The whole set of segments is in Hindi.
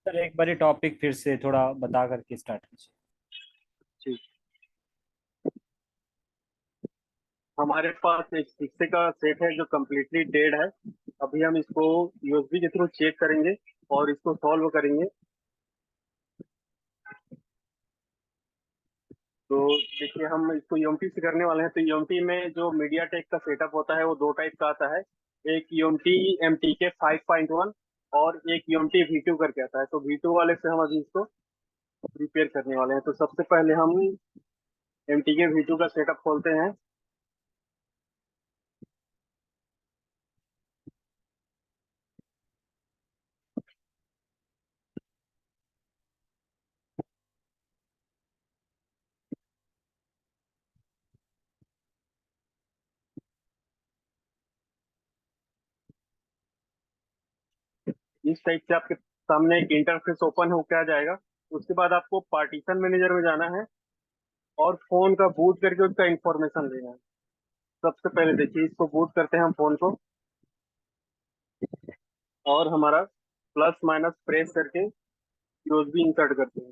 सर एक बारी टॉपिक फिर से थोड़ा बता करके स्टार्ट कीजिए। ठीक। हमारे पास एक शीशे का सेट है जो कम्प्लीटली डेड है। अभी हम इसको यूएसबी के थ्रू चेक करेंगे और इसको सॉल्व करेंगे। तो देखिए, हम इसको यूएमटी से करने वाले हैं। तो यूएमटी में जो मीडिया टेक का सेटअप होता है वो दो टाइप का आता है। एक यूएमटी एम टी के 5.1 और एक यूएमटी वी टू करके आता है। तो वी टू वाले से हम अभी इसको रिपेयर करने वाले हैं। तो सबसे पहले हम एम टी के वी टू का सेटअप खोलते हैं। इस टाइप से आपके सामने एक इंटरफेस ओपन होकर आ जाएगा। उसके बाद आपको पार्टीशन मैनेजर में जाना है और फोन का बूट करके उसका इंफॉर्मेशन लेना है। सबसे पहले देखिए, इसको बूट करते हैं हम फोन को और हमारा प्लस माइनस प्रेस करके यूएसबी इंसर्ट करते हैं।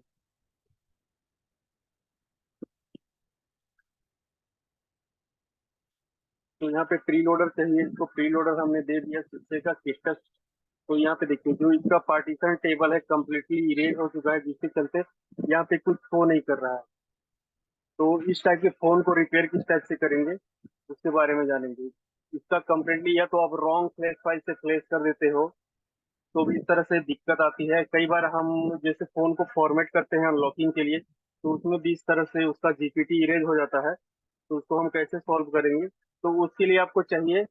तो यहाँ पे प्री लोडर चाहिए, इसको प्री लोडर हमने दे दिया शीशे का किटक। तो यहाँ पे देखिए, जो इसका पार्टीशन टेबल है कम्प्लीटली इरेज हो चुका है, जिसके चलते यहाँ पे कुछ शो नहीं कर रहा है। तो इस टाइप के फोन को रिपेयर किस टाइप से करेंगे उसके बारे में जानेंगे। इसका कम्प्लीटली या तो आप रॉन्ग फ्लैश फाइल से फ्लैश कर देते हो, तो भी इस तरह से दिक्कत आती है। कई बार हम जैसे फोन को फॉर्मेट करते हैं अनलॉकिंग के लिए, तो उसमें भी इस तरह से उसका जीपीटी इरेज हो जाता है। तो उसको हम कैसे सॉल्व करेंगे? तो उसके लिए आपको चाहिए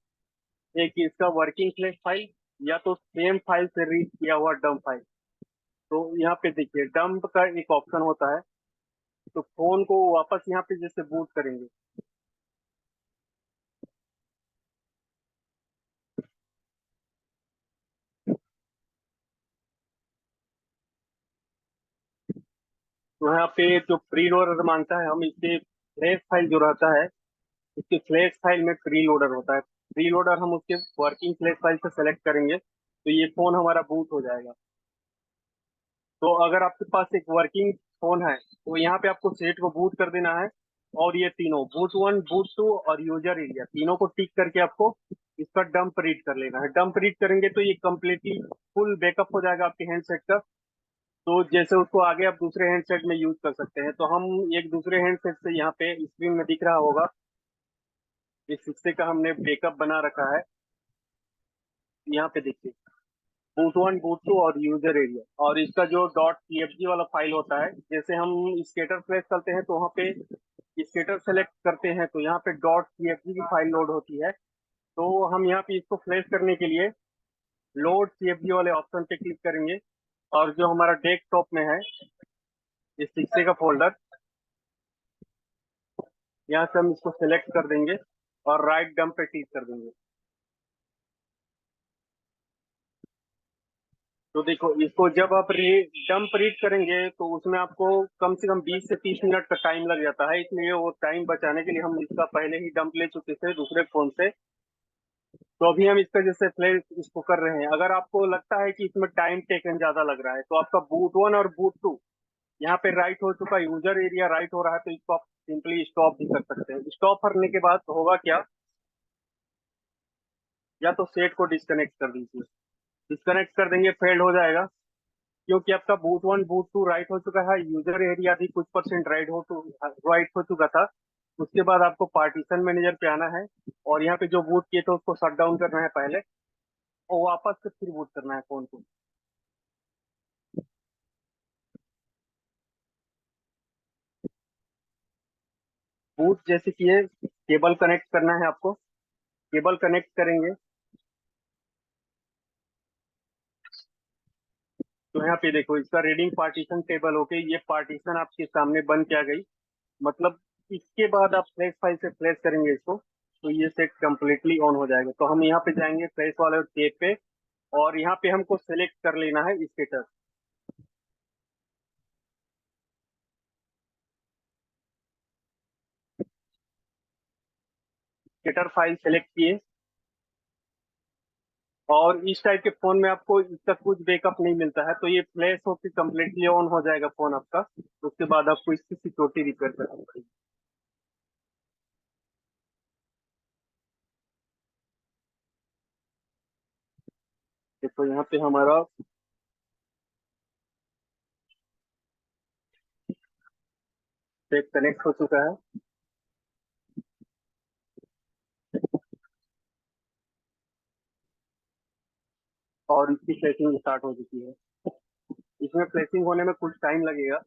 एक इसका वर्किंग फ्लैश फाइल, या तो सेम फाइल से रीड किया हुआ डंप फाइल। तो यहाँ पे देखिए, डंप का एक ऑप्शन होता है। तो फोन को वापस यहाँ पे जैसे बूट करेंगे, तो यहाँ पे जो प्री लोडर मांगता है, हम इसके फ्लैश फाइल जो रहता है, इसके फ्लैश फाइल में प्री लोडर होता है। प्री लोडर हम उसके वर्किंग फ्लैश फाइल से सेलेक्ट करेंगे तो ये फोन हमारा बूट हो जाएगा। तो अगर आपके पास एक वर्किंग फोन है तो यहाँ पे आपको सेट को बूट कर देना है। और ये तीनों बूट वन, बूट टू और यूजर एरिया, तीनों को टिक करके आपको इसका डंप रीड कर लेना है। डंप रीड करेंगे तो ये कम्प्लीटली फुल बैकअप हो जाएगा आपके हैंडसेट का। तो जैसे उसको आगे आप दूसरे हैंडसेट में यूज कर सकते हैं। तो हम एक दूसरे हैंडसेट से, यहाँ पे स्क्रीन में दिख रहा होगा, इस हिस्से का हमने बैकअप बना रखा है। यहाँ पे देखिए, बूट वन, बूट टू और यूजर एरिया, और इसका जो डॉट सीएफजी वाला फाइल होता है, जैसे हम स्केटर फ्लैश करते हैं तो वहाँ पे स्केटर सेलेक्ट करते हैं तो यहाँ पे डॉट सीएफजी की फाइल लोड होती है। तो हम यहाँ पे इसको फ्लैश करने के लिए लोड सीएफजी वाले ऑप्शन पे क्लिक करेंगे, और जो हमारा डेस्कटॉप में है इस हिस्से का फोल्डर, यहाँ से हम इसको सेलेक्ट कर देंगे और राइट डंप पे क्लिक कर देंगे। तो देखो, इसको जब आप डंप रीड करेंगे तो उसमें आपको कम से कम 20 से 30 मिनट का टाइम लग जाता है। इसलिए वो टाइम बचाने के लिए हम इसका पहले ही डंप ले चुके थे दूसरे फोन से। तो अभी हम इसका जैसे प्ले इसको कर रहे हैं। अगर आपको लगता है कि इसमें टाइम टेकन ज्यादा लग रहा है तो आपका बूट वन और बूट टू यहाँ पे राइट हो चुका है, यूजर एरिया राइट हो रहा है, तो इसको आप सिंपली स्टॉप भी कर सकते हैं। स्टॉप करने के बाद होगा क्या, या तो सेट को डिस्कनेक्ट कर दीजिए। डिस्कनेक्ट कर देंगे, फेल्ड हो जाएगा, क्योंकि आपका boot one, boot two write हो चुका है, यूजर एरिया भी कुछ परसेंट राइट हो चुका था। उसके बाद आपको पार्टीशन मैनेजर पे आना है और यहाँ पे जो बूट किए थे उसको शट डाउन करना है पहले, और वापस से फिर बूट करना है फोन को। बूट जैसे किए, केबल कनेक्ट करना है आपको। केबल कनेक्ट करेंगे तो यहाँ पे देखो, इसका रीडिंग पार्टीशन टेबल होके ये पार्टीशन आपके सामने बन के आ गई। मतलब इसके बाद आप फ्लैश फाइल से फ्लैश करेंगे इसको तो ये सेट कंप्लीटली ऑन हो जाएगा। तो हम यहाँ पे जाएंगे फ्लैश वाले टेप पे, और यहाँ पे हमको सेलेक्ट कर लेना है स्टेटस। स्टेटर फाइल सेलेक्ट किए और इस टाइप के फोन में आपको इसका कुछ बैकअप नहीं मिलता है, तो ये फ्लैश होकर कम्प्लीटली ऑन हो जाएगा फोन आपका। उसके बाद आपको इसकी सिक्योरिटी रिपेयर करनी पड़ेगी। देखो यहाँ पे हमारा टैग कनेक्ट हो चुका है और इसकी फ्लैशिंग स्टार्ट हो चुकी है। इसमें फ्लैशिंग होने में कुछ टाइम लगेगा।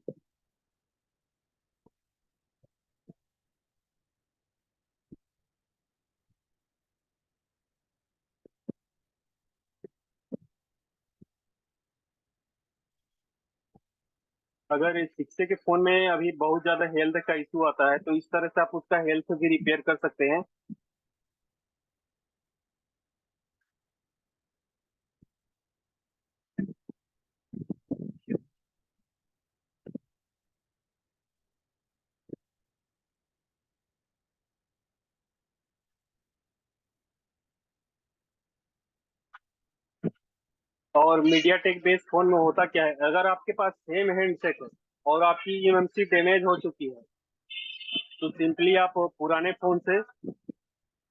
अगर इस सिक्से के फोन में अभी बहुत ज्यादा हेल्थ का इशू आता है, तो इस तरह से आप उसका हेल्थ भी रिपेयर कर सकते हैं। और मीडिया टेक बेस्ड फोन में होता क्या है, अगर आपके पास सेम हैंडसेट है और आपकी ईएमसी डैमेज हो चुकी है, तो सिंपली आप पुराने फोन से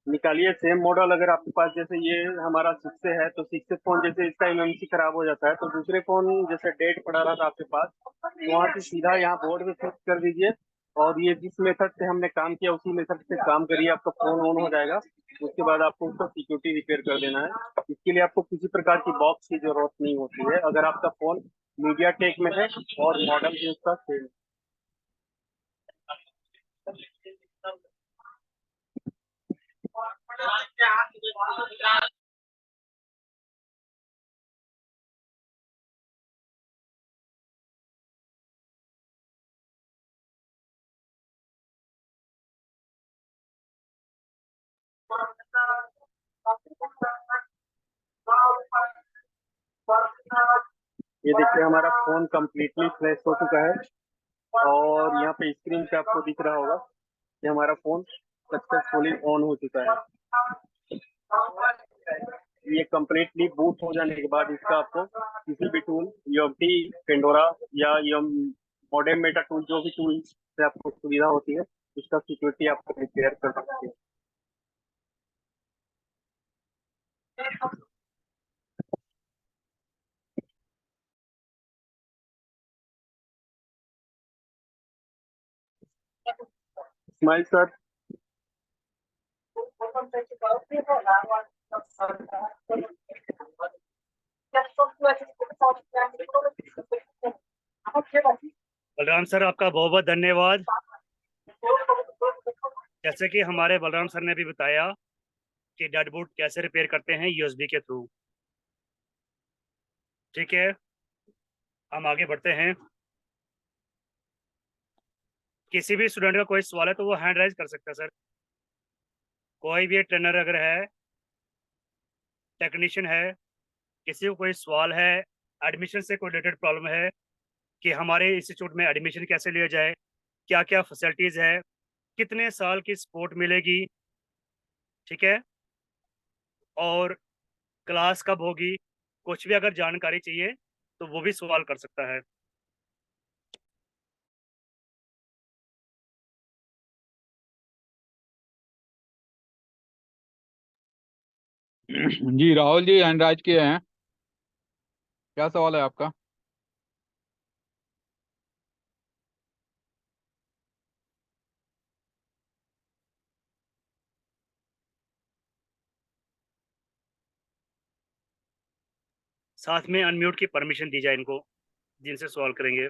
निकालिए सेम मॉडल। अगर आपके पास जैसे ये हमारा सिक्स है, तो सिक्स फोन जैसे इसका एमएमसी खराब हो जाता है, तो दूसरे फोन जैसे डेट पड़ा रहा था आपके पास, तो वहाँ से सीधा यहाँ बोर्ड में फिक्स कर दीजिए और ये जिस मेथड से हमने काम किया उसी मेथड से काम करिए, आपका फोन ऑन हो जाएगा। उसके बाद आपको उसका सिक्योरिटी रिपेयर कर देना है। इसके लिए आपको किसी प्रकार की बॉक्स की जरूरत नहीं होती है, अगर आपका फोन मीडिया टेक में है और मॉडल भी उसका सेम। ये देखिए हमारा फोन कंप्लीटली फ्लैश हो चुका है और यहाँ पे स्क्रीन पे आपको दिख रहा होगा कि हमारा फोन सक्सेसफुली ऑन हो चुका है। ये कंप्लीटली बूट हो जाने के बाद इसका आपको किसी भी टूल, यूएमटी, पेंडोरा या मॉडेम मेटा टूल, जो भी टूल से आपको सुविधा होती है, उसका सिक्योरिटी आप रिपेयर कर सकते हैं। Smile sir. बलराम सर, आपका बहुत बहुत धन्यवाद। जैसे कि हमारे बलराम सर ने भी बताया कि डेड बूट कैसे रिपेयर करते हैं यूएसबी के थ्रू। ठीक है, हम आगे बढ़ते हैं। किसी भी स्टूडेंट का कोई सवाल है तो वो हैंड राइज कर सकता है सर। कोई भी ट्रेनर अगर है, टेक्नीशियन है, किसी को कोई सवाल है, एडमिशन से कोई रिलेटेड प्रॉब्लम है कि हमारे इंस्टीट्यूट में एडमिशन कैसे लिया जाए, क्या क्या फैसिलिटीज़ है, कितने साल की सपोर्ट मिलेगी, ठीक है, और क्लास कब होगी, कुछ भी अगर जानकारी चाहिए तो वो भी सवाल कर सकता है। जी राहुल जी हैंडराइज किए हैं। क्या सवाल है आपका? साथ में अनम्यूट की परमिशन दी जाए इनको, जिनसे सवाल करेंगे।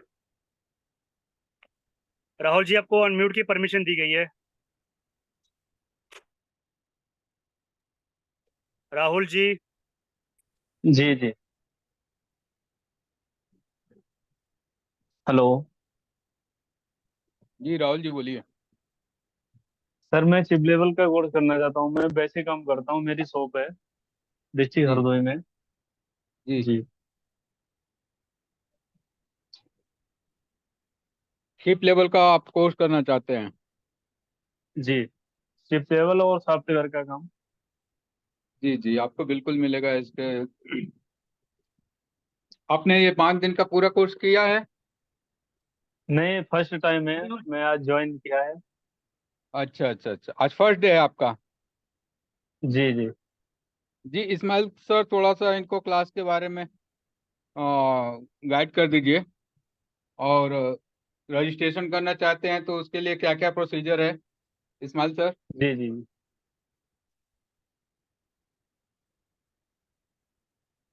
राहुल जी, आपको अनम्यूट की परमिशन दी गई है। राहुल जी। जी जी। हेलो जी राहुल जी बोलिए। सर, मैं चिप लेवल का कोर्स करना चाहता हूँ। मैं बेसिक काम करता हूँ, मेरी शॉप है डिस्ट्रिक्ट जी हरदोई में। जी। जी शिप लेवल का आप कोर्स करना चाहते हैं? जी। चिप लेवल और सॉफ्टवेयर का काम। जी जी, आपको बिल्कुल मिलेगा इसके। आपने ये 5 दिन का पूरा कोर्स किया है? नहीं, फर्स्ट टाइम है, मैं आज ज्वाइन किया है। अच्छा अच्छा अच्छा, आज फर्स्ट डे है आपका? जी जी। जी इस्माइल सर, थोड़ा सा इनको क्लास के बारे में गाइड कर दीजिए। और रजिस्ट्रेशन करना चाहते हैं तो उसके लिए क्या क्या प्रोसीजर है, इस्माइल सर? जी जी।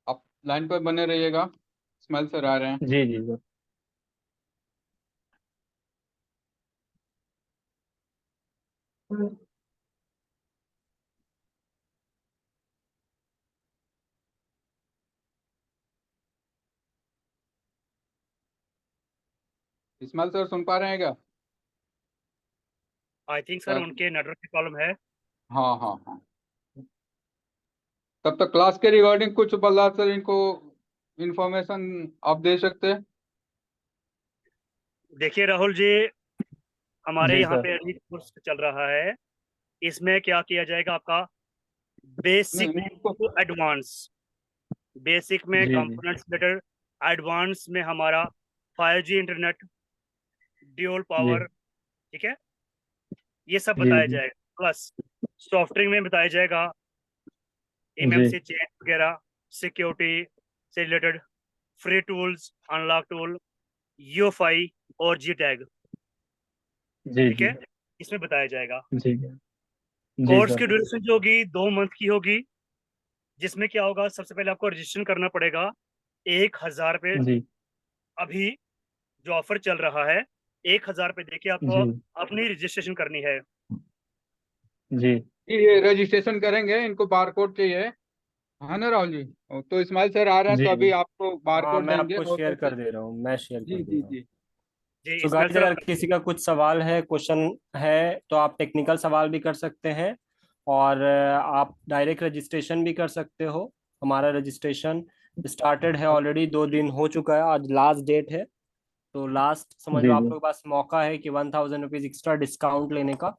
आप लाइन पर बने रहिएगा, इस्माइल सर आ रहे हैं। जी जी सर। इस्माइल सर सुन पा रहे हैं क्या? आई थिंक सर सर, उनके नेटवर्क की प्रॉब्लम है। हाँ हाँ हाँ। तब तक क्लास के रिगार्डिंग कुछ बल्ला सर इनको इंफॉर्मेशन आप दे सकते हैं? देखिए राहुल जी, हमारे जी यहाँ सर। पे अभी कोर्स चल रहा है। इसमें क्या किया जाएगा, आपका बेसिक नहीं नहीं, इनको। To advance. बेसिक में जी जी। कंपोनेंट्स रिलेटेड, एडवांस में हमारा 5G इंटरनेट, ड्यूल जी पावर, ठीक है, ये सब जी। बताया जी जाएगा। प्लस सॉफ्टवेयर में बताया जाएगा जी। एमएमसी चेन वगैरह, सिक्योरिटी से related, free tools, unlock tool, UFI और जी टैग, जी ठीक जी। है, इसमें बताया जाएगा। जी जी कोर्स सर। की ड्यूरेशन जो होगी 2 मंथ की होगी। जिसमें क्या होगा, सबसे पहले आपको रजिस्ट्रेशन करना पड़ेगा 1,000 रुपये। जी अभी जो ऑफर चल रहा है, 1,000 रुपये देके आपको जी। अपनी रजिस्ट्रेशन करनी है। जी ये रजिस्ट्रेशन करेंगे, इनको बारकोड चाहिए, है ना राहुल जी? तो इस्माइल सर आ रहे हैं जी तो अभी जी। आपको हाँ, बारकोड मैं देंगे आपको और शेयर कैसे। कर दे रहा हूँ, मैं शेयर कर जी दे जी रहा हूँ। जी। जी तो इसमें गाइस, सर अगर किसी का कुछ सवाल है, क्वेश्चन है, तो आप टेक्निकल सवाल भी कर सकते हैं, और आप डायरेक्ट रजिस्ट्रेशन भी कर सकते हो। हमारा रजिस्ट्रेशन स्टार्टेड है ऑलरेडी, 2 दिन हो चुका है, आज लास्ट डेट है। तो लास्ट समझ लो, जी आप जी। लोग के पास मौका है कि 1,000 रुपीज एक्स्ट्रा डिस्काउंट लेने का।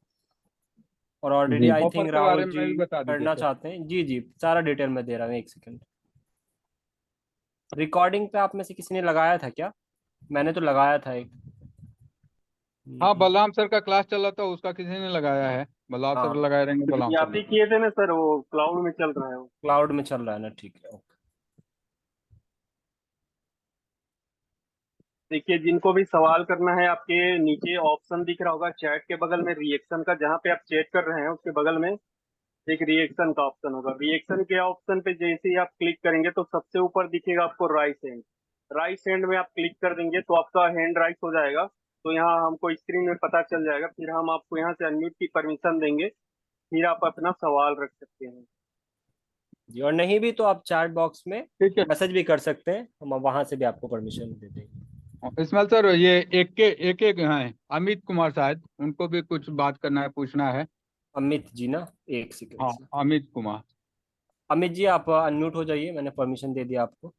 और ऑलरेडी जी आई ऑफर थिंक के बारे राहुल में जी भी बता दीजिए करना सर। चाहते हैं। जी जी, सारा डिटेल में दे रहा हूँ, एक सेकंड। रिकॉर्डिंग पे आप में से किसी ने लगाया था क्या? मैंने तो लगाया था एक। हाँ, बलराम सर का क्लास चल रहा था, उसका किसी ने लगाया है। बलराम सर हाँ, लगाए रहेंगे, बलराम ये सर आप ही लगाए। किए थे ना सर, वो क्लाउड में चल रहा है वो। क्लाउड में चल रहा है ना, ठीक है, ओके। देखिए, जिनको भी सवाल करना है, आपके नीचे ऑप्शन दिख रहा होगा चैट के बगल में रिएक्शन का, जहाँ पे आप चैट कर रहे हैं उसके बगल में एक रिएक्शन का ऑप्शन होगा। रिएक्शन के ऑप्शन पे जैसे ही आप क्लिक करेंगे तो सबसे ऊपर दिखेगा आपको राइट हैंड। राइट हैंड में आप क्लिक कर देंगे तो आपका हैंड राइट हो जाएगा। तो यहाँ हमको स्क्रीन में पता चल जाएगा, फिर हम आपको यहाँ से अनम्यूट की परमिशन देंगे, फिर आप अपना सवाल रख सकते हैं। जी, और नहीं भी तो आप चैट बॉक्स में ठीक है। मैसेज भी कर सकते हैं, हम वहां से भी आपको परमिशन दे देंगे। इस्माइल सर, ये एक हैं, अमित कुमार शायद, उनको भी कुछ बात करना है, पूछना है। अमित जी ना, एक सेकंड हाँ, से। अमित कुमार। अमित जी, आप अनम्यूट हो जाइए, मैंने परमिशन दे दिया आपको।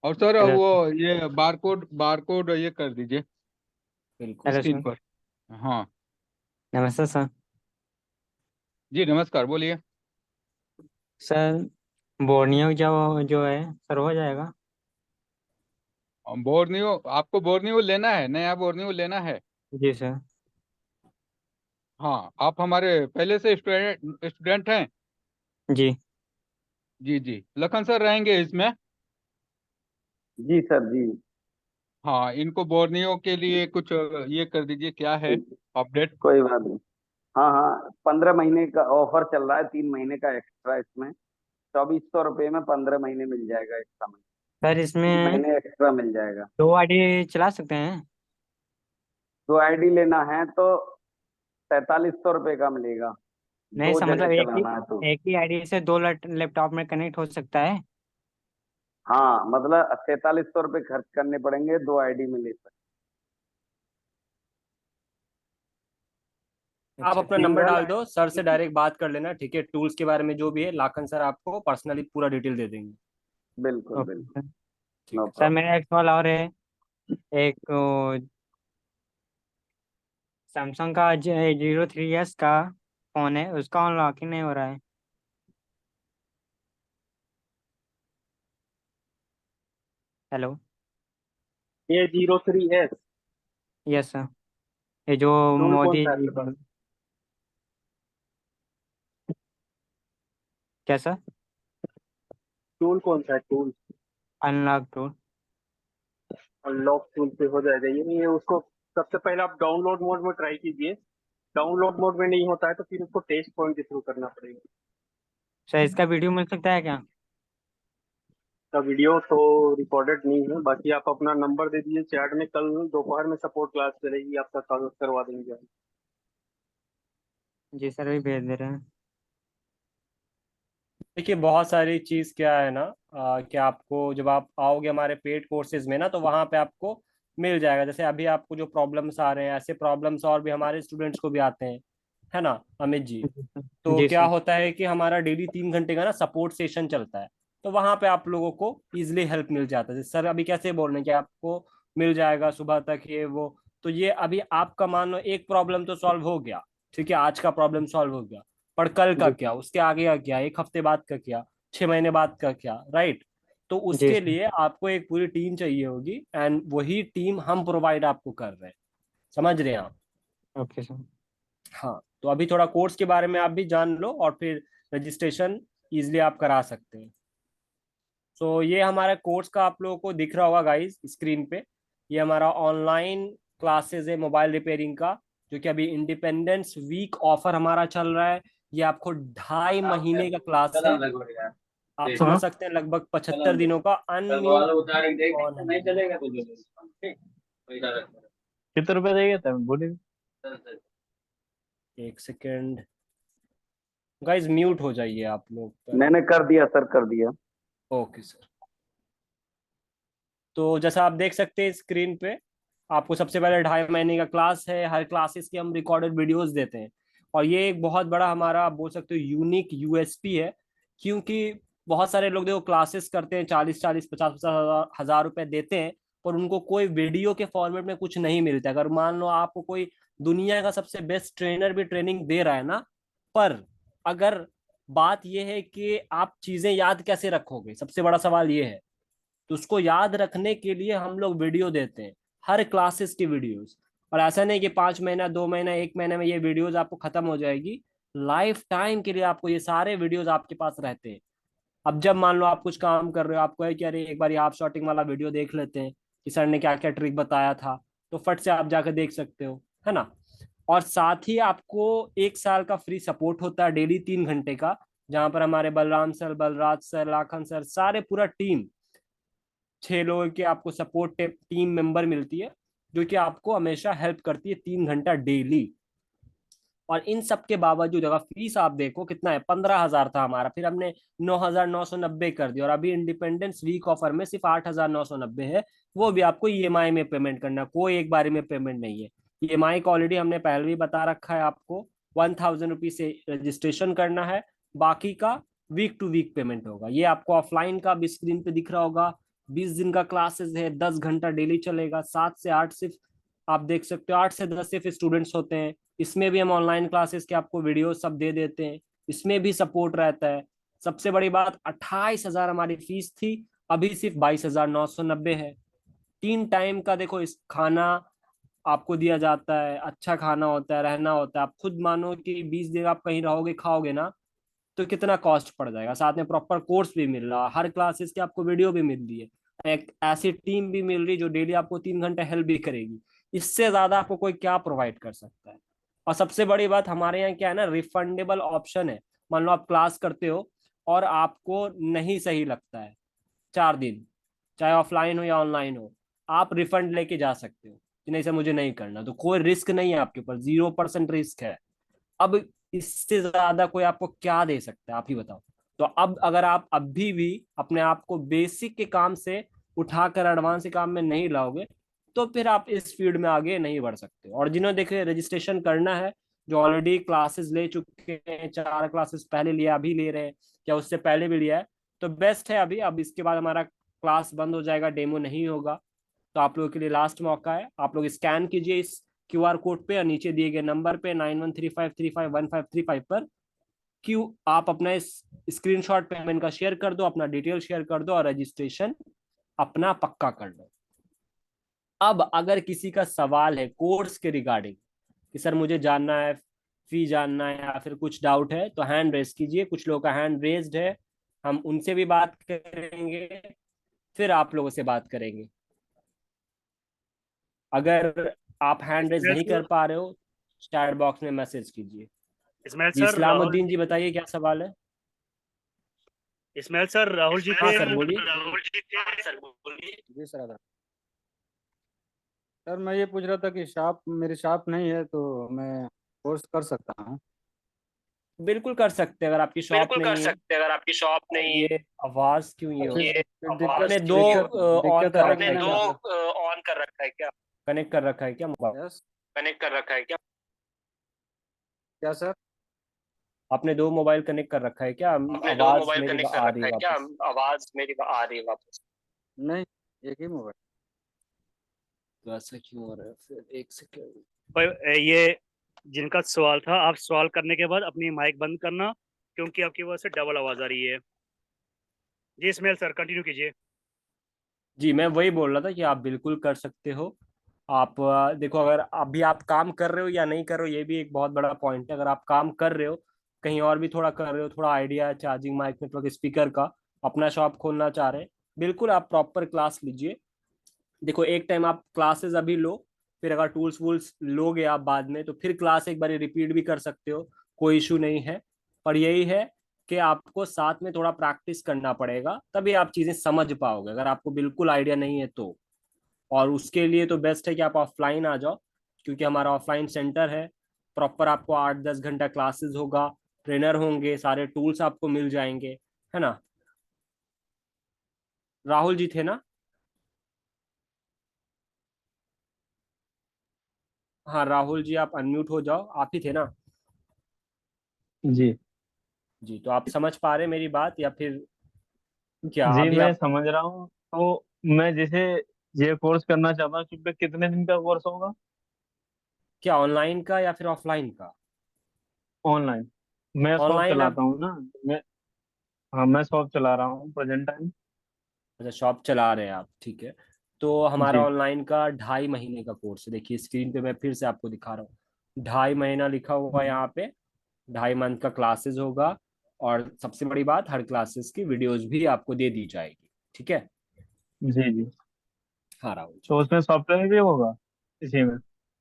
और सर हेलो। वो ये बारकोड बारकोड ये कर दीजिए बिल्कुल। Hello screen sir. पर। हाँ। नमस्ते सर। जी नमस्कार, बोलिए। सर, बोर्नियो जो है सर, हो जाएगा? बोर्नियो, आपको बोर्नियो लेना है, नया बोर्नियो लेना है? जी सर। हाँ, आप हमारे पहले से स्टूडेंट स्टूडेंट हैं? जी। जी जी, लखन सर रहेंगे इसमें। जी सर जी। हाँ, इनको बोर्नियो के लिए कुछ ये कर दीजिए, क्या है ठीक, अपडेट? कोई बात नहीं। हाँ हाँ, 15 महीने का ऑफर चल रहा है, 3 महीने का एक्स्ट्रा इसमें। 2,400 रुपये में 15 महीने मिल जाएगा एक्स्ट्रा में। सर, तीन इसमें महीने एक्स्ट्रा मिल जाएगा। 2 आईडी चला सकते हैं? 2 आईडी लेना है तो 4,300 रुपये का मिलेगा। नहीं दो सर, जगह मतलब चलाना है तो। एक ही आईडी से 2 लैपटॉप में कनेक्ट हो सकता है? हाँ, मतलब 4,300 रुपये खर्च करने पड़ेंगे 2 आईडी मिले पर। आप अच्छा, अपना ठीक नंबर है। डाल दो, सर से डायरेक्ट बात कर लेना, ठीक है? टूल्स के बारे में जो भी है, लाखन सर आपको पर्सनली पूरा डिटेल दे देंगे। बिल्कुल ओके बिल्कुल। सर। ठीक नो है। Sir, problem. मेरा एक सवाल और है। एक सैमसंग का 03S का फोन है, उसका अनलॉक ही नहीं हो रहा है। हेलो। A03S। यस सर, ये जो टूल कौन मोदी सा है आपके पास? क्या सर? टूल कौन सा है tool? Unlock tool. Unlock tool पे हो जाएगा ये उसको सबसे पहले आप डाउनलोड मोड में ट्राई कीजिए। डाउनलोड मोड में नहीं होता है तो फिर उसको टेस्ट पॉइंट के थ्रू करना पड़ेगा। सर इसका वीडियो मिल सकता है क्या? का वीडियो तो रिकॉर्डेड नहीं है। बाकी आप अपना नंबर दे दीजिए चैट में, कल दोपहर में सपोर्ट क्लास चलेगी, आपका कागज करवा देंगे। जी सर, अभी भेज दे रहे हैं। देखिए बहुत सारी चीज़ क्या है ना, कि आपको जब आप आओगे हमारे पेड कोर्सेज में ना, तो वहाँ पे आपको मिल जाएगा। जैसे अभी आपको जो प्रॉब्लम्स आ रहे हैं, ऐसे प्रॉब्लम्स और भी हमारे स्टूडेंट्स को भी आते हैं, है ना अमित जी? जी सर। तो जी क्या सर। होता है कि हमारा डेली 3 घंटे का ना सपोर्ट सेशन चलता है। तो वहाँ पे आप लोगों को इजिली हेल्प मिल जाता है। सर अभी कैसे बोल रहे हैं कि आपको मिल जाएगा सुबह तक ये वो, तो ये अभी आपका मान लो एक प्रॉब्लम तो सॉल्व हो गया, ठीक है, आज का प्रॉब्लम सॉल्व हो गया, पर कल का जी क्या, उसके आगे का क्या, एक हफ्ते बाद का क्या, 6 महीने बाद का क्या, राइट? तो जी उसके सर। लिए आपको एक पूरी टीम चाहिए होगी, एंड वही टीम हम प्रोवाइड आपको कर रहे हैं। समझ रहे हैं आप? Okay sir. हाँ, तो अभी थोड़ा कोर्स के बारे में आप भी जान लो और फिर रजिस्ट्रेशन इजिली आप करा सकते हैं। तो ये हमारा कोर्स का आप लोगों को दिख रहा होगा गाइस स्क्रीन पे। ये हमारा ऑनलाइन क्लासेस है मोबाइल रिपेयरिंग का, जो कि अभी इंडिपेंडेंस वीक ऑफर हमारा चल रहा है। ये आपको 2.5 महीने का क्लास है। आप समझ हाँ सकते हैं, लगभग 75 दिनों का अनलिमिटेड ऑन है। कितने रुपए देंगे तब बोलिए। एक सेकेंड गाइस, म्यूट हो जाइए आप लोग पहले। मैंने कर दिया सर, कर दिया। Okay sir. तो जैसा आप देख सकते हैं स्क्रीन पे, आपको सबसे पहले 2.5 महीने का क्लास है। हर क्लासेस की हम रिकॉर्डेड वीडियोस देते हैं, और ये एक बहुत बड़ा हमारा आप बोल सकते हो यूनिक यूएसपी है। क्योंकि बहुत सारे लोग देखो क्लासेस करते हैं, 40-40 50-50 हजार रुपए देते हैं, पर उनको कोई वीडियो के फॉर्मेट में कुछ नहीं मिलता। अगर मान लो आपको कोई दुनिया का सबसे बेस्ट ट्रेनर भी ट्रेनिंग दे रहा है ना, पर अगर बात यह है कि आप चीजें याद कैसे रखोगे, सबसे बड़ा सवाल ये है। तो उसको याद रखने के लिए हम लोग वीडियो देते हैं, हर क्लासेस की वीडियोस। और ऐसा नहीं कि 5 महीना 2 महीना 1 महीने में ये वीडियोस आपको खत्म हो जाएगी। लाइफ टाइम के लिए आपको ये सारे वीडियोस आपके पास रहते हैं। अब जब मान लो आप कुछ काम कर रहे हो, आपको है कि अरे एक बार आप शॉटिंग वाला वीडियो देख लेते हैं कि सर ने क्या क्या ट्रिक बताया था, तो फट से आप जाकर देख सकते हो, है ना? और साथ ही आपको 1 साल का फ्री सपोर्ट होता है डेली 3 घंटे का, जहां पर हमारे Balram sir, Balraj sir, Lakhan sir, सारे पूरा टीम, 6 लोगों की आपको सपोर्ट टीम मेंबर मिलती है, जो कि आपको हमेशा हेल्प करती है 3 घंटा डेली। और इन सब के बावजूद अगर फीस आप देखो कितना है, 15 हजार था हमारा, फिर हमने 9,990 कर दिया, और अभी इंडिपेंडेंस वीक ऑफर में सिर्फ 8,990 है। वो भी आपको ईएमआई में पेमेंट करना, कोई एक बारी में पेमेंट नहीं है। ईएमआई का ऑलरेडी हमने पहले भी बता रखा है आपको, 1,000 रुपीज से रजिस्ट्रेशन करना है, बाकी का वीक टू वीक पेमेंट होगा। ये आपको ऑफलाइन का भी स्क्रीन पे दिख रहा होगा। 20 दिन का क्लासेस है, 10 घंटा डेली चलेगा, 7 से 8 सिर्फ आप देख सकते हो, 8 से 10 सिर्फ स्टूडेंट्स होते हैं। इसमें भी हम ऑनलाइन क्लासेस के आपको वीडियो सब दे देते हैं, इसमें भी सपोर्ट रहता है। सबसे बड़ी बात, 28 हजार हमारी फीस थी, अभी सिर्फ 22,990 है। 3 टाइम का देखो इस खाना आपको दिया जाता है, अच्छा खाना होता है, रहना होता है। आप खुद मानो कि 20 दिन आप कहीं रहोगे खाओगे ना, तो कितना कॉस्ट पड़ जाएगा। साथ में प्रॉपर कोर्स भी मिल रहा है, हर क्लासेस की आपको वीडियो भी मिल रही है, एक ऐसी टीम भी मिल रही है जो डेली आपको 3 घंटे हेल्प भी करेगी। इससे ज्यादा आपको कोई क्या प्रोवाइड कर सकता है? और सबसे बड़ी बात हमारे यहाँ क्या है ना, रिफंडेबल ऑप्शन है। मान लो आप क्लास करते हो और आपको नहीं सही लगता है 4 दिन, चाहे ऑफलाइन हो या ऑनलाइन हो, आप रिफंड लेके जा सकते हो कि नहीं सर मुझे नहीं करना। तो कोई रिस्क नहीं है आपके ऊपर, 0% रिस्क है। अब इससे ज्यादा कोई आपको क्या दे सकता है, आप ही बताओ। तो अब अगर आप अभी भी अपने आप को बेसिक के काम से उठाकर एडवांस के काम में नहीं लाओगे, तो फिर आप इस फील्ड में आगे नहीं बढ़ सकते। और जिन्होंने देखे रजिस्ट्रेशन करना है, जो ऑलरेडी क्लासेस ले चुके हैं, 4 क्लासेस पहले लिया, अभी ले रहे हैं, या उससे पहले भी लिया है, तो बेस्ट है अभी। अब इसके बाद हमारा क्लास बंद हो जाएगा, डेमो नहीं होगा। तो आप लोगों के लिए लास्ट मौका है, आप लोग स्कैन कीजिए इस क्यूआर कोड पे, और नीचे दिए गए नंबर पे 9135351535 पर क्यू आप अपना इस स्क्रीनशॉट पेमेंट का शेयर कर दो, अपना डिटेल शेयर कर दो, और रजिस्ट्रेशन अपना पक्का कर लो। अब अगर किसी का सवाल है कोर्स के रिगार्डिंग कि सर मुझे जानना है, फी जानना है या फिर कुछ डाउट है, तो हैंड रेज कीजिए। कुछ लोगों का हैंड रेज्ड है, हम उनसे भी बात करेंगे, फिर आप लोगों से बात करेंगे। अगर आप हैंड रेज इसमेल नहीं कर सर, पा रहे हो, चैट बॉक्स में मैसेज कीजिए। इसमाइल जी सर, राहुल इस्लामुद्दीन जी जी बताइए क्या सवाल है। इसमाइल सर, राहुल जी हाँ थे। सर बोलिए। जी सर आदाब। सर मैं ये पूछ रहा था कि शॉप, मेरी शॉप नहीं है तो मैं कोर्स कर सकता हूँ? बिल्कुल कर सकते हैं अगर आपकी शॉप नहीं है। अगर आपकी शॉप ये आवाज क्यों ये हो रही है? फिर आपने दिक्कत दो दिक्कत ऑन दिक्कत कर आ रखे रही है हैं ना क्या? मतलब। ऑन कर रखा है क्या? कनेक्ट कर रखा है क्या मोबाइल? यस। कनेक्ट कर रखा है क्या? क्या सर? आपने दो मोबाइल कनेक्ट कर रखा है क्या? आपने दो आवाज मोबाइल मेरी कनेक्ट कर आ रही रखा है है क्या? वापस। आवाज मेरी आ रही है वापस। नहीं, एक ही मोबाइल। तो ऐसा क्यों हो रहा है? फिर एक सेकेंड। पर ये जिनका सवाल था, आप सवाल करने के बाद अपनी माइक बंद करना, क्योंकि आपकी वजह से डबल आवाज आ रही है। जी इसमाइल सर, कंटिन्यू कीजिए। जी मैं वही बोल रहा था कि आप बिल्कुल कर सकते हो। आप देखो, अगर अभी आप काम कर रहे हो या नहीं कर रहे हो, ये भी एक बहुत बड़ा पॉइंट है। अगर आप काम कर रहे हो, कहीं और भी थोड़ा कर रहे हो, थोड़ा आइडिया है चार्जिंग माइक नेटवर्क स्पीकर का, अपना शॉप खोलना चाह रहे हैं, बिल्कुल आप प्रॉपर क्लास लीजिए। देखो एक टाइम आप क्लासेस अभी लो, फिर अगर टूल्स वूल्स लोगे आप बाद में, तो फिर क्लास एक बार रिपीट भी कर सकते हो, कोई इशू नहीं है। और यही है कि आपको साथ में थोड़ा प्रैक्टिस करना पड़ेगा, तभी आप चीजें समझ पाओगे, अगर आपको बिल्कुल आइडिया नहीं है तो। और उसके लिए तो बेस्ट है कि आप ऑफलाइन आ जाओ, क्योंकि हमारा ऑफलाइन सेंटर है। प्रॉपर आपको 8-10 घंटा क्लासेस होगा, ट्रेनर होंगे, सारे टूल्स आपको मिल जाएंगे, है ना। राहुल जी थे ना? हाँ राहुल जी, आप अनम्यूट हो जाओ, आप ही थे ना? जी। जी तो आप समझ पा रहे हैं मेरी बात या फिर क्या जी अभी मैं आप? समझ रहा हूँ। तो मैं जैसे ये कोर्स करना चाहता हूँ, तो कितने दिन का कोर्स होगा? क्या ऑनलाइन का या फिर ऑफलाइन का? ऑनलाइन। मैं शॉप ऑनलाइन आप? चलाता हूँ ना। मैं हाँ, मैं शॉप चला रहा हूँ प्रेजेंट टाइम। अच्छा शॉप चला रहे हैं आप, ठीक है। तो हमारा जी। ऑनलाइन का 2.5 महीने का कोर्स है। देखिए स्क्रीन पे मैं फिर से आपको दिखा रहा हूँ, 2.5 महीना लिखा हुआ है यहाँ पे। 2.5 मंथ का क्लासेस होगा, और सबसे बड़ी बात, हर क्लासेस की वीडियोस भी आपको दे दी जाएगी, ठीक है। जी जी। हाँ राहुल जी। तो उसमें सॉफ्टवेयर भी होगा इसी में?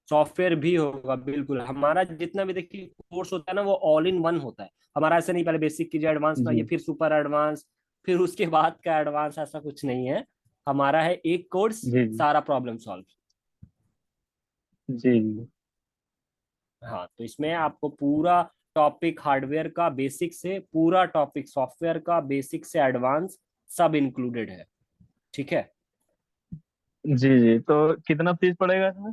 सॉफ्टवेयर भी होगा बिल्कुल। हमारा जितना भी देखिए कोर्स होता है ना, वो ऑल इन वन होता है। हमारा ऐसा नहीं पहले बेसिक कीजिए, एडवांस में आइए, जी फिर सुपर एडवांस, फिर उसके बाद का एडवांस, ऐसा कुछ नहीं है। हमारा है एक कोर्स, जी जी सारा प्रॉब्लम सॉल्व। जी जी। हाँ तो इसमें आपको पूरा टॉपिक, हार्डवेयर का बेसिक से पूरा टॉपिक, सॉफ्टवेयर का बेसिक से एडवांस, सब इंक्लूडेड है, ठीक है। जी जी। तो कितना फीस पड़ेगा इसमें?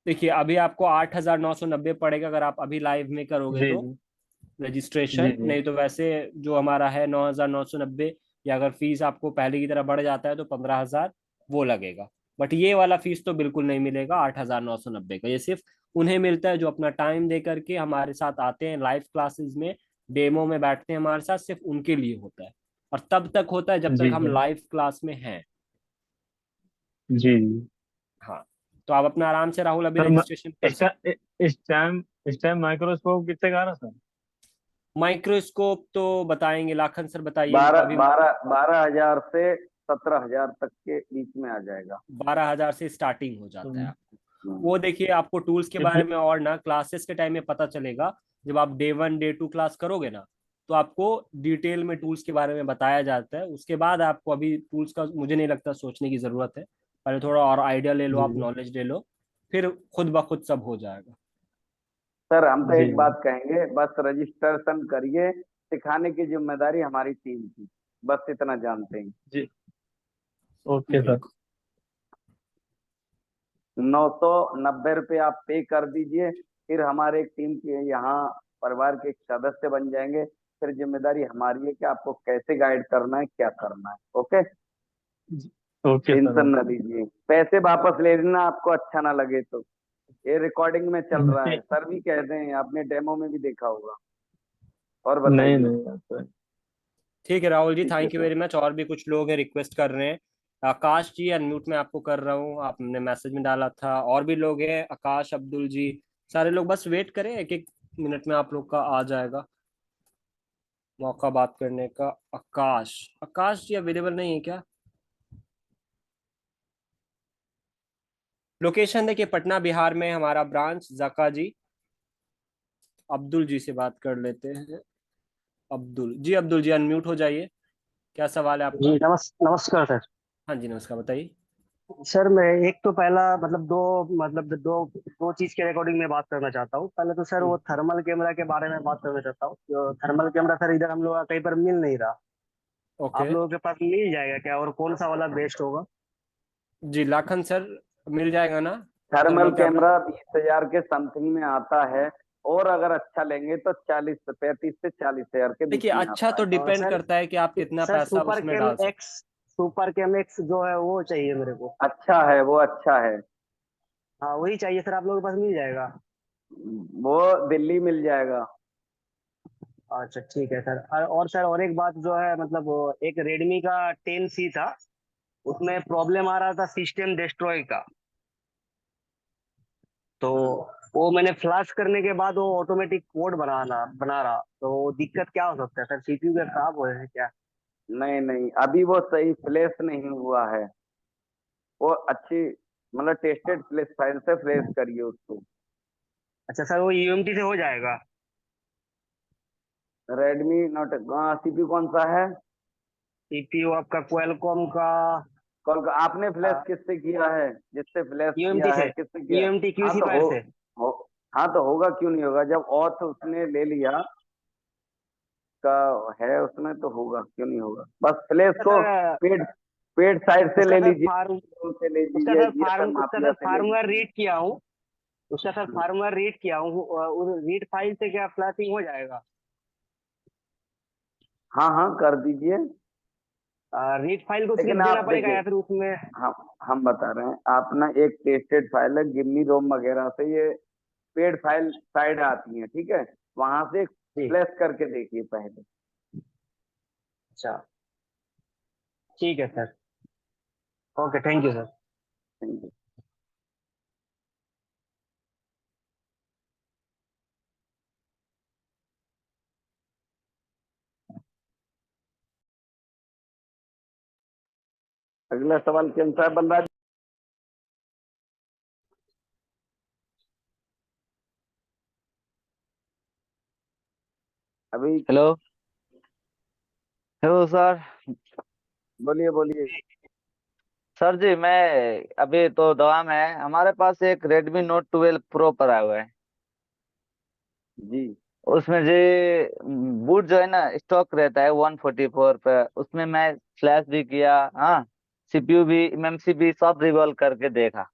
देखिए अभी आपको 8,990 पड़ेगा, अगर आप अभी लाइव में करोगे जी तो जी जी रजिस्ट्रेशन। जी नहीं तो वैसे जो हमारा है 9,990, या अगर फीस आपको पहले की तरह बढ़ जाता है तो 15,000 वो लगेगा। बट ये वाला फीस तो बिल्कुल नहीं मिलेगा 8,990 का। ये सिर्फ उन्हें मिलता है जो अपना टाइम दे करके हमारे साथ आते हैं लाइव क्लासेस में, डेमो में बैठते हैं हमारे साथ, सिर्फ उनके लिए होता है। और तब तक होता है जब तक जी हम सर। लाइव क्लास में हैं। जी जी। हाँ तो आप अपना आराम से राहुल अभी सर रजिस्ट्रेशन कर इस सकते टाइम इस टाइम माइक्रोस्कोप कितने का आ रहा सर? हैं। माइक्रोस्कोप तो बताएंगे, लाखन सर बताइए बारह अभी। बारह 12,000 से 17,000 तक के बीच में आ जाएगा। 12,000 से स्टार्टिंग हो जाता है आपको। वो देखिए आपको टूल्स के बारे कितने? में और ना क्लासेस के टाइम में पता चलेगा। जब आप डे 1 डे 2 क्लास करोगे ना, तो आपको डिटेल में टूल्स के बारे में बताया जाता है। उसके बाद आपको अभी टूल्स का मुझे नहीं लगता सोचने की जरूरत है। पहले थोड़ा और आइडिया ले लो, जी आप नॉलेज ले लो, फिर खुद ब खुद सब हो जाएगा। सर हम तो जी एक बात कहेंगे, बस रजिस्ट्रेशन करिए, सिखाने की जिम्मेदारी हमारी टीम की, बस इतना जानते हैं। जी। Okay sir. बिल्कुल। 990 रुपये आप पे कर दीजिए, फिर हमारे टीम के यहाँ परिवार के एक सदस्य बन जाएंगे। फिर जिम्मेदारी हमारी है कि आपको कैसे गाइड करना है, क्या करना है। Okay, okay sir. टेंशन न लीजिए, पैसे वापस ले लेना आपको अच्छा ना लगे तो। ये रिकॉर्डिंग में चल रहा है, नहीं सर भी कहते हैं, आपने डेमो में भी देखा होगा। और नहीं बताइए। नहीं सर। ठीक है राहुल जी, ठीक है thank you sir. Very much. और भी कुछ लोग हैं रिक्वेस्ट कर रहे हैं आकाश जी अनम्यूट मैं आपको कर रहा हूँ, आपने मैसेज में डाला था। और भी लोग हैं, आकाश, अब्दुल जी, सारे लोग बस वेट करें, एक एक मिनट में आप लोग का आ जाएगा मौका बात करने का। आकाश, आकाश जी अवेलेबल नहीं है क्या? लोकेशन देखिए पटना बिहार में हमारा ब्रांच, जका जी। अब्दुल जी से बात कर लेते हैं। अब्दुल जी अनम्यूट हो जाइए। क्या सवाल है जी आपका? नमस्कार सर। हाँ जी नमस्कार, बताइए। सर मैं एक तो पहला दो चीज के रिकॉर्डिंग में बात करना चाहता हूँ। पहले तो सर वो थर्मल कैमरा के बारे में बात करना चाहता हूँ। जो थर्मल कैमरा सर इधर हम लोग का कहीं पर मिल नहीं रहा। ओके आप लोगों के पास मिल जाएगा क्या, और कौन सा वाला बेस्ट होगा? जी, लाखन सर मिल जाएगा ना थर्मल थर्मल कैमरा? कैमरा 20,000 के समथिंग में आता है, और अगर अच्छा लेंगे तो 35 से 40,000 के बीच देखिए में अच्छा आता तो है। और डिपेंड सर, करता है कि आप कितना सर पैसा उसमें डाल सकते सुपर कैम एक्स जो है वो चाहिए मेरे को। अच्छा है, वो अच्छा है। हाँ वही चाहिए सर, आप लोगों के पास मिल जाएगा? वो दिल्ली मिल जाएगा। अच्छा ठीक है सर। और सर और एक बात जो है, एक रेडमी का 10C था, उसमें प्रॉब्लम आ रहा था सिस्टम डिस्ट्रॉय का। तो वो मैंने फ्लैश करने के बाद वो ऑटोमेटिक कोड बना रहा। तो वो दिक्कत क्या हो सकता है सर, सीपीयू के खराब हुए हैं क्या? नहीं नहीं, अभी वो सही फ्लैश नहीं हुआ है। वो अच्छी, मतलब टेस्टेड फ्लैश फाइल से फ्लैश करिए उसको। अच्छा सर, वो यूएमटी से हो जाएगा? रेडमी नोट, सीपीयू कौन सा है? सीपीयू आपका क्वालकॉम का। कॉल का आपने फ्लैश किससे किया है? जिससे फ्लैश यूएमटी किया से, है किससे किया है? यूएमटी हाँ क्यूसी तो फाइल से। हो हाँ तो होगा, क्यों नहीं होगा? जब ऑथ उसने ले लिया का है उसमें, तो होगा, क्यों नहीं होगा? बस फ्लैश को सर पेड पेड साइड से उसका ले सर लीजिए, फार्म से ले लीजिए, जीएसएम उसका माफिया सर से ले फार्मवेयर लीजिए। रीड किया हूँ। उसका सर फार्मवेयर रीड किया हूँ। उस रीड फाइल से क्या फ्लैशिंग हो जाएगा? हाँ हाँ, कर दीजिए। रीड फाइल को लेकिन सिर्फ देना आप पड़ेगा देखिए, या फिर उसमें? हम हम बता रहे हैं, आप ना एक टेस्टेड फाइल है गिमनी रोम वगैरह से, ये पेड फाइल साइड आती है, ठीक है? वहां से जी। फ्लैश करके देखिए पहले। अच्छा ठीक है sir. Okay, thank you sir. Thank you. अगला सवाल कौन सा है बलराज? अभी हेलो। Hello sir. बोलिए बोलिए। सर जी, मैं अभी तो दवा में है, हमारे पास एक Redmi Note 12 Pro पर आया हुआ है। जी उसमें जी बूट जो है ना, स्टॉक रहता है 144 पे। उसमें मैं फ्लैश भी किया, हाँ, सीपीयू भी, एमएमसी भी सब रिवॉल्व करके देखा।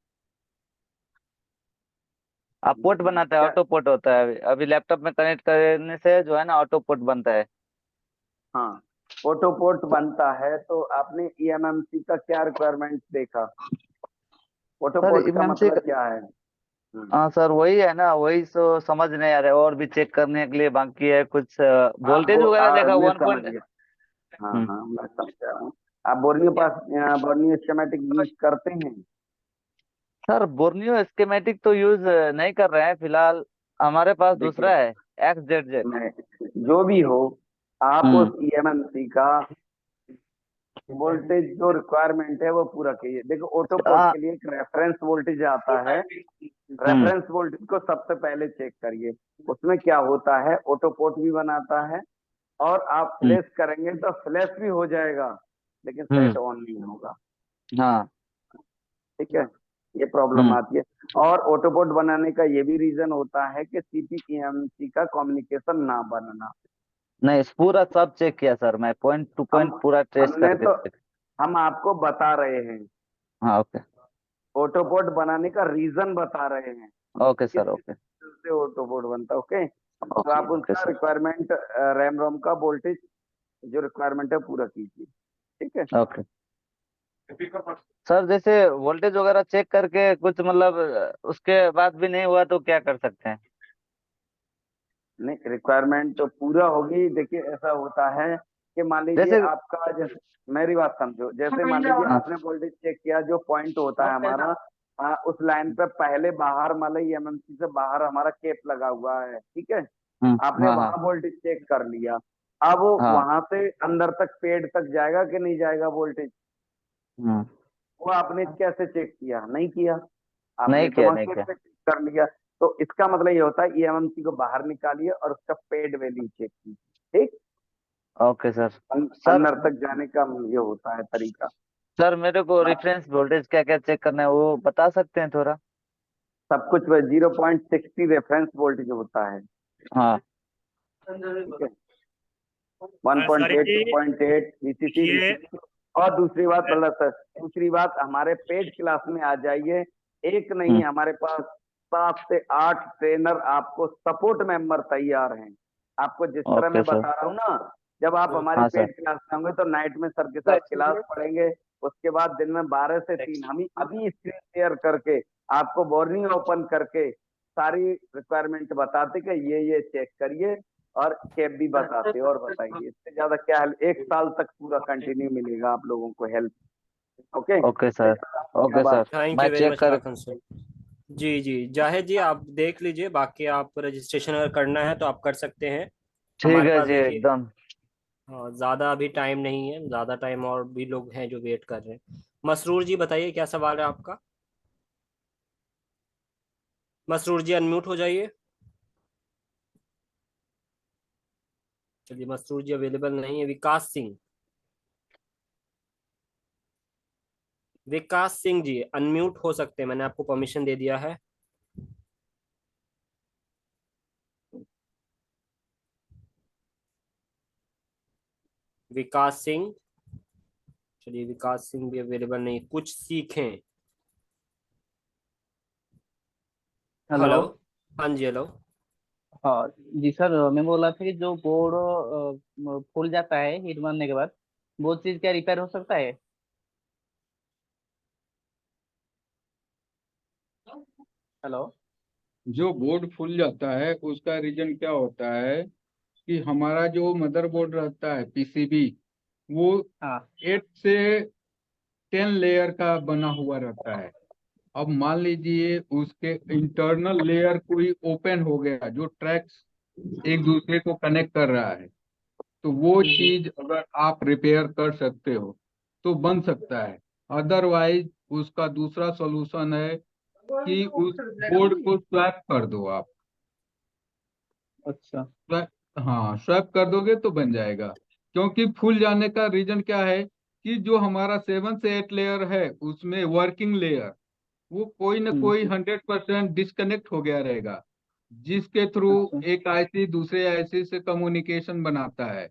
आप पोर्ट बनाता है, क्या? ऑटो पोर्ट होता है। अभी लैपटॉप में कनेक्ट करने से जो है ना, ऑटो पोर्ट बनता है। हाँ, ऑटो पोर्ट बनता है, तो आपने ईएमएमसी का क्या रिक्वायरमेंट देखा? ऑटो सर पोर्ट का एमएमसी, मतलब क्या है? हाँ सर वही है ना, वही तो समझ नहीं आ रहा है, और भी चेक करने के लिए बाकी है कुछ। वोल्टेज वगैरह देखा मैं वन समझ पॉइंट। गया। हाँ हाँ, मैं समझ रहा हूँ। आप बोर्नियो स्कीमेटिक यूज करते हैं? सर बोर्नियो स्कीमेटिक तो यूज नहीं कर रहे हैं फिलहाल, हमारे पास देखिए, दूसरा है, XZZ। मैं जो भी हो, आप हम्म। उस ईएमएमसी का वोल्टेज जो रिक्वायरमेंट है वो पूरा कीजिए। देखो, ऑटो पोर्ट आ, के लिए एक रेफरेंस वोल्टेज आता है। हम्म। रेफरेंस वोल्टेज को सबसे पहले चेक करिए। उसमें क्या होता है, ऑटो पोर्ट भी बनाता है, और आप हम्म। फ्लैश करेंगे तो फ्लैश भी हो जाएगा, लेकिन हम्म। सेट ऑन नहीं होगा। हाँ। ठीक है, ये प्रॉब्लम हम्म। आती है। और ऑटो पोर्ट बनाने का ये भी रीजन होता है कि सीपीईएमसी का कम्युनिकेशन ना बनना। नहीं, पूरा सब चेक किया सर, मैं पॉइंट टू हम पॉइंट पूरा ट्रेस हमने करके तो चेक। हम आपको बता रहे हैं, हाँ ओके। ऑटो पोर्ट बनाने का रीजन बता रहे हैं, ओके किस सर, ओके। से ऑटो बोर्ड बनता है। ओके, तो ओके आप ओके उसका सर। रिक्वायरमेंट, रैम रोम का वोल्टेज जो रिक्वायरमेंट है पूरा कीजिए। ठीक है। ओके सर, जैसे वोल्टेज वगैरह चेक करके कुछ मतलब उसके बाद भी नहीं हुआ तो क्या कर सकते हैं? नहीं, रिक्वायरमेंट तो पूरा होगी। देखिए, ऐसा होता है कि मान लीजिए जैसे आपका मेरी बात समझो, जैसे मान लीजिए हाँ आपने वोल्टेज चेक किया, जो पॉइंट होता है हमारा उस लाइन पे पहले बाहर मान लीजिए एमएमसी से बाहर हमारा केप लगा हुआ है, ठीक है, आपने हाँ हाँ वहां वोल्टेज चेक कर लिया। अब हाँ वहां से अंदर तक पेड़ तक जाएगा कि नहीं जाएगा वोल्टेज, हम्म, वो आपने कैसे चेक किया? नहीं किया, आपने नहीं तो किया वहां नहीं केप किया। पे चेक कर लिया। तो इसका मतलब ये होता है ईएमएमसी को बाहर निकालिए और उसका पेड वैल्यू चेक कीजिए, ठीक। Okay sir. सर अंदर तक जाने का ये होता है तरीका। सर मेरे को रेफरेंस वोल्टेज क्या क्या चेक करना है वो बता सकते हैं थोड़ा? सब कुछ 0.60 रेफरेंस वोल्टेज होता है, हाँ ठीक है, अंसारी 1.8 जी 2.8 वीसीसी ये वीसीसी। और दूसरी बात मतलब सर, दूसरी बात हमारे पेड क्लास में आ जाइए, एक नहीं हमारे पास 7 से 8 ट्रेनर आपको सपोर्ट मेंबर तैयार हैं। आपको जिस तरह ओके मैं सर। बता रहा हूँ ना, जब आप हमारी हाँ सर। पेड क्लास में होंगे तो नाइट में सर के साथ क्लास पढ़ेंगे, उसके बाद दिन में 12 से 3 हम अभी स्क्रीन शेयर करके आपको वार्निंग ओपन करके सारी रिक्वायरमेंट बताते कि ये चेक करिए, और कैप भी बताते और बताइए। इससे ज्यादा क्या है, 1 साल तक पूरा कंटिन्यू मिलेगा आप लोगों को help. Okay okay sir. Okay sir thank मैं यू वेरी चेक मच कर। लाखन सर। जी जी जाहिद जी, आप देख लीजिए, बाकी आप रजिस्ट्रेशन अगर करना है तो आप कर सकते हैं। ठीक हमारे है पास जी देखिए, एकदम। हाँ, ज़्यादा अभी टाइम नहीं है, ज़्यादा टाइम और भी लोग हैं जो वेट कर रहे हैं। मसरूर जी बताइए, क्या सवाल है आपका? मसरूर जी अनम्यूट हो जाइए। चलिए, मसरूर जी अवेलेबल नहीं है। विकास सिंह, विकास सिंह जी अनम्यूट हो सकते हैं, मैंने आपको परमिशन दे दिया है। विकास सिंह, चलिए विकास सिंह भी अवेलेबल नहीं। कुछ सीखें, हेलो। हेलो। हाँ जी, हेलो। हाँ जी सर, मैं बोल रहा था कि जो बोर्ड फूल जाता है हीट मारने के बाद, वो चीज़ क्या रिपेयर हो सकता है? हेलो। जो बोर्ड फूल जाता है उसका रीजन क्या होता है कि हमारा जो मदरबोर्ड रहता है पीसीबी, वो हाँ 8 से 10 लेयर का बना हुआ रहता है। अब मान लीजिए उसके इंटरनल लेयर कोई ओपन हो गया, जो ट्रैक्स एक दूसरे को कनेक्ट कर रहा है, तो वो चीज अगर आप रिपेयर कर सकते हो तो बन सकता है। अदरवाइज उसका दूसरा सॉल्यूशन है कि उस बोर्ड को स्वैप कर दो आप। अच्छा। हाँ, स्वैप कर दोगे तो बन जाएगा। क्योंकि फूल जाने का रीजन क्या है कि जो हमारा 7 से 8 लेयर है उसमें वर्किंग लेयर वो कोई ना कोई हम्म, 100% डिस्कनेक्ट हो गया रहेगा, जिसके थ्रू अच्छा एक आईसी दूसरे आईसी से कम्युनिकेशन बनाता है।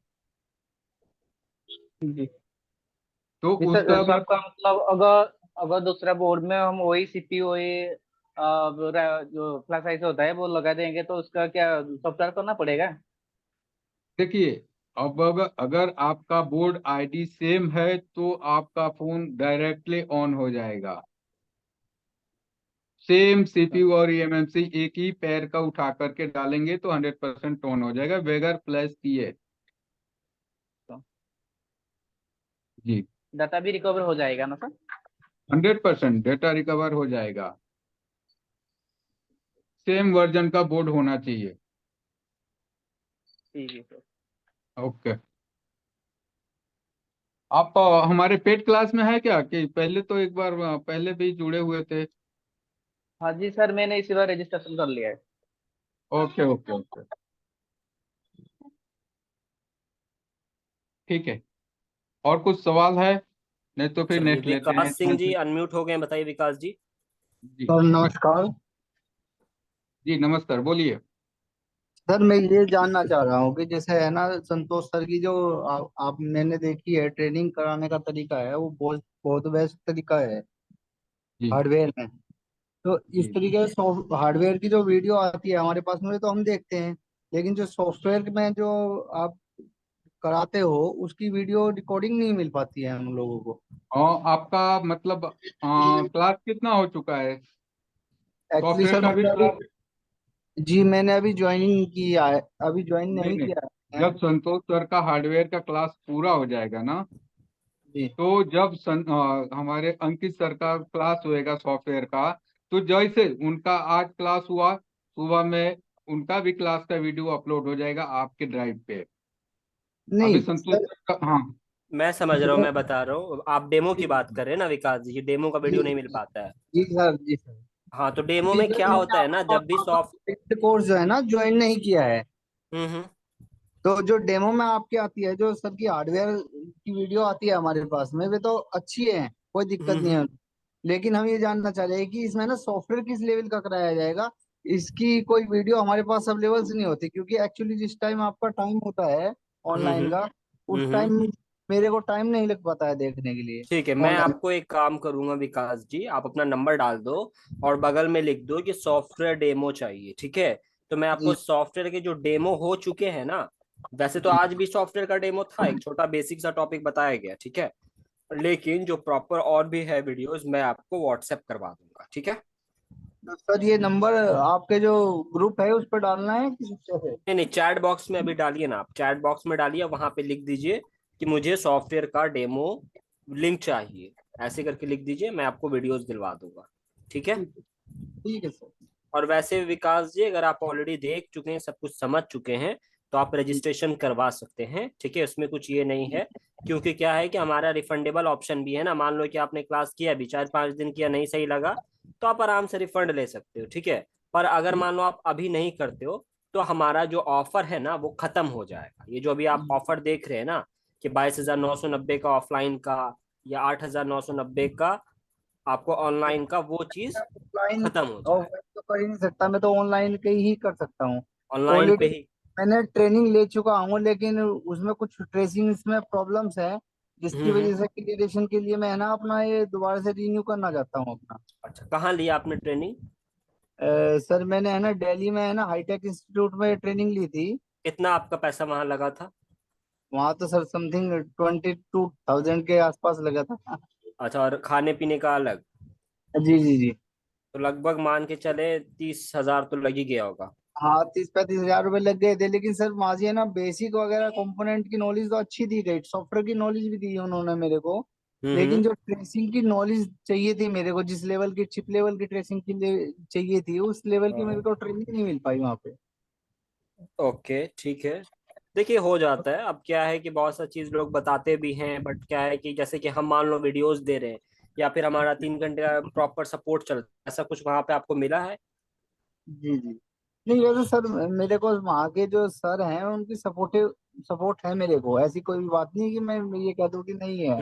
जी। तो जी सर, उसका सबका मतलब अगर अगर दूसरा बोर्ड में हम वही सीपीयू वही जो फ्लैश आईसी होता है वो लगा देंगे तो उसका क्या सॉफ्टवेयर करना पड़ेगा? देखिए, अब अगर आपका बोर्ड आईडी सेम है तो आपका फोन डायरेक्टली ऑन हो जाएगा। सेम सीपीयू और ईएमएमसी एक ही पैर का उठा करके डालेंगे तो 100% ऑन हो जाएगा बगैर फ्लैश किए। तो जी, डाटा भी रिकवर हो जाएगा ना सर? 100% डेटा रिकवर हो जाएगा। सेम वर्जन का बोर्ड होना चाहिए। ठीक है सर। ओके। आप हमारे पेड क्लास में है क्या कि पहले तो एक बार पहले भी जुड़े हुए थे? हाँ जी सर, मैंने इसी बार रजिस्ट्रेशन कर लिया है। ओके ओके ओके, ठीक है। और कुछ सवाल है? नहीं तो फिर चलिए, नेक्स्ट लेते हैं। विकास सिंह जी अनम्यूट हो गए हैं, बताइए विकास जी। जी सर नमस्कार। जी नमस्कार, बोलिए। सर मैं ये जानना चाह रहा हूँ कि जैसे है ना, संतोष सर की जो आप मैंने देखी है ट्रेनिंग कराने का तरीका है, वो बहुत बहुत बेस्ट तरीका है जी हार्डवेयर में। तो इस जी तरीके से हार्डवेयर की जो वीडियो आती है हमारे पास में तो हम देखते हैं, लेकिन जो सॉफ्टवेयर में जो आप कराते हो उसकी वीडियो रिकॉर्डिंग नहीं मिल पाती है हम लोगों को। और आपका मतलब क्लास कितना हो चुका है? एक्चुअली सॉफ्टवेयर सर का भी मैंने क्लास? अभी जी मैंने अभी ज्वाइनिंग किया है, अभी ज्वाइन नहीं नहीं नहीं, किया है। जब संतोष सर का हार्डवेयर का क्लास पूरा हो जाएगा ना, जी तो जब हमारे अंकित सर का क्लास होएगा सॉफ्टवेयर का, तो जैसे उनका आज क्लास हुआ सुबह में, उनका भी क्लास का वीडियो अपलोड हो जाएगा आपके ड्राइव पे। अभी नहीं संतोष सर, सर का, हाँ मैं समझ रहा हूँ, मैं बता रहा हूँ, आप डेमो की बात कर रहे हैं ना विकास जी, डेमो का वीडियो नहीं मिल पाता है। जी सर, जी सर। हाँ, तो डेमो जी में सर, क्या मैंने होता है ना, जब भी सॉफ्ट आपका कोर्स जो है ना ज्वाइन नहीं किया है, हम्म। तो जो डेमो में आपकी आती है, जो सबकी हार्डवेयर की वीडियो आती है हमारे पास में, वे तो अच्छी है, कोई दिक्कत नहीं है। लेकिन हम ये जानना चाह रहे हैं कि इसमें ना सॉफ्टवेयर किस लेवल का कराया जाएगा। इसकी कोई वीडियो हमारे पास अवेलेबल नहीं होती, क्योंकि एक्चुअली जिस टाइम आपका टाइम होता है ऑनलाइन का, उस हम्म। टाइम मेरे को टाइम नहीं लग पाता है देखने के लिए ठीक है, मैं ऑनलाइन। आपको एक काम करूंगा विकास जी, आप अपना नंबर डाल दो और बगल में लिख दो कि सॉफ्टवेयर डेमो चाहिए, ठीक है। तो मैं आपको जी सॉफ्टवेयर के जो डेमो हो चुके हैं ना, वैसे तो जी आज भी सॉफ्टवेयर का डेमो था, एक छोटा बेसिक सा टॉपिक बताया गया, ठीक है। लेकिन जो प्रॉपर और भी है वीडियोस, मैं आपको व्हाट्सएप करवा दूंगा, ठीक है। तो सर, ये नंबर आपके जो ग्रुप है उस पर डालना है कि कैसे? नहीं नहीं, चैट बॉक्स में अभी डालिए ना, आप चैट बॉक्स में डालिए, वहां पे लिख दीजिए कि मुझे सॉफ्टवेयर का डेमो लिंक चाहिए, ऐसे करके लिख दीजिए, मैं आपको वीडियोस दिलवा दूंगा, ठीक है। ठीक है सर। और वैसे विकास जी, अगर आप ऑलरेडी देख चुके हैं, सब कुछ समझ चुके हैं, तो आप रजिस्ट्रेशन करवा सकते हैं, ठीक है। उसमें कुछ ये नहीं है, क्योंकि क्या है कि हमारा रिफंडेबल ऑप्शन भी है ना, मान लो कि आपने क्लास किया भी 4-5 दिन किया, नहीं सही लगा, तो आप आराम से रिफंड ले सकते हो, ठीक है। पर अगर मान लो आप अभी नहीं करते हो, तो हमारा जो ऑफर है ना वो खत्म हो जाएगा। ये जो अभी आप ऑफर देख रहे हैं ना, कि 22,990 का ऑफलाइन का, या 8,990 का आपको ऑनलाइन का, वो चीज ऑफलाइन खत्म हो जाएगा। ऑफलाइन तो कर ही नहीं सकता, मैं तो ऑनलाइन के ही कर सकता हूँ। ऑनलाइन पे ऑलरेडी ही मैंने ट्रेनिंग ले चुका हूँ, लेकिन उसमें कुछ ट्रेसिंग इसमें प्रॉब्लम्स है, जिसकी हम्म। वजह से क्लियरेशन के लिए मैं ना अपना ये दोबारा से रिन्यू करना चाहता हूँ अपना। अच्छा, कहाँ लिया आपने ट्रेनिंग? सर, मैंने है ना दिल्ली में है ना हाईटेक इंस्टीट्यूट में ट्रेनिंग ली थी। कितना आपका पैसा वहां लगा था? वहाँ तो सर समथिंग 22,000 के आसपास लगा था। अच्छा, और खाने पीने का अलग? जी जी जी। तो लगभग मान के चले 30,000 तो लग ही गया होगा। हाँ, 30-35 हजार रुपये लग गए थे, लेकिन सर माजी है ना, बेसिक वगैरह कंपोनेंट की नॉलेज तो अच्छी दी गई, सॉफ्टवेयर की नॉलेज भी दी उन्होंने मेरे को। लेकिन हम्म। जो ट्रेसिंग की नॉलेज चाहिए थी मेरे को, जिस लेवल की चिप लेवल की ट्रेसिंग की चाहिए थी, उस लेवल की मेरे हाँ, को ट्रेनिंग नहीं मिल पाई वहाँ पे। ओके ठीक है। देखिए, हो जाता है, अब क्या है कि बहुत सा चीज लोग बताते भी हैं, बट क्या है कि जैसे कि हम मान लो वीडियोस दे रहे हैं, या फिर हमारा 3 घंटे का प्रॉपर सपोर्ट चल रहा है, ऐसा कुछ वहां पे आपको मिला है? जी जी। नहीं, वैसे सर मेरे को वहाँ के जो सर हैं उनकी सपोर्ट है मेरे को, ऐसी कोई भी बात नहीं है कि मैं ये कह दूँ कि नहीं है।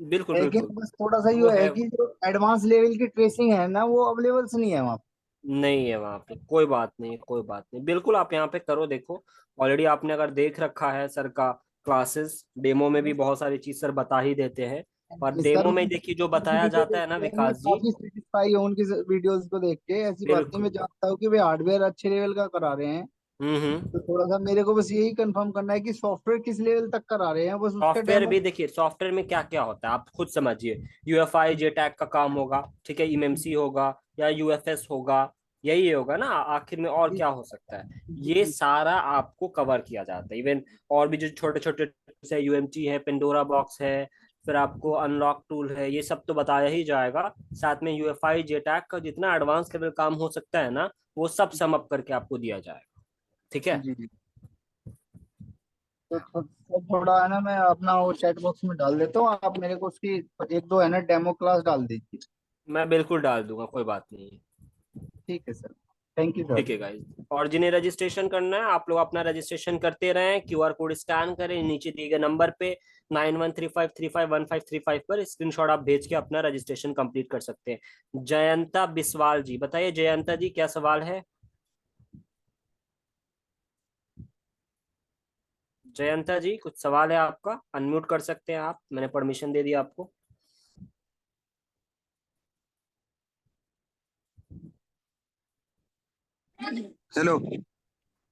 बिल्कुल लेकिन बिल्कुल। बस थोड़ा सा वो ये है है, कि जो एडवांस लेवल की ट्रेसिंग है ना, वो अवेलेबल नहीं है वहाँ नहीं है वहां पे, कोई बात नहीं, कोई बात नहीं, बिल्कुल आप यहाँ पे करो, देखो। ऑलरेडी आपने अगर देख रखा है सर का क्लासेस, डेमो में भी बहुत सारी चीज सर बता ही देते हैं, पर पे। सर, डेमो मैं में देखिए जो उनकी बताया वीडियो जाता देख है ना के मैं विकास जी, काफी सेटिस्फाई हूँ उनकी वीडियोस को देख के। ऐसी बात नहीं, मैं बिल्कुल। जानता हूँ कि वे हार्डवेयर अच्छे लेवल का करा रहे हैं। तो थोड़ा सा मेरे को बस यही कंफर्म करना है कि सॉफ्टवेयर किस लेवल तक करा रहे हैं, बस उसका सॉफ्टवेयर डेमो। भी देखिए, सॉफ्टवेयर में क्या क्या होता है आप खुद समझिए। यूएफआई जेटैग का काम होगा, ठीक है, एमएमसी होगा, या यूएफएस होगा, यही होगा ना आखिर में, और क्या हो सकता है, ये सारा आपको कवर किया जाता है। इवन और भी जो छोटे छोटे है, यूएमटी है, पेंडोरा बॉक्स है, फिर आपको अनलॉक टूल है, ये सब तो बताया ही जाएगा। साथ में यूएफआई जेटैग का जितना एडवांस लेवल काम हो सकता है ना, वो सब सम अप करके आपको दिया जाएगा, ठीक है। जी जी। तो थोड़ा है ना, मैं अपना वो चैट बॉक्स में डाल देता हूँ, आप मेरे को उसकी एक दो है ना डेमो क्लास डाल दीजिए। मैं बिल्कुल डाल दूंगा, कोई बात नहीं है। ठीक है सर। Thank you sir. ठीक है गाइज, और जिन्हें रजिस्ट्रेशन करना है, आप लोग अपना रजिस्ट्रेशन करते रहें, क्यूआर कोड स्कैन करें, नीचे दिए गए नंबर पे 9135351535 पर स्क्रीनशॉट आप भेज के अपना रजिस्ट्रेशन कंप्लीट कर सकते हैं। जयंता बिस्वाल जी, बताइए जयंता जी, क्या सवाल है? जयंता जी, कुछ सवाल है आपका? अनम्यूट कर सकते हैं आप, मैंने परमिशन दे दिया आपको। हेलो।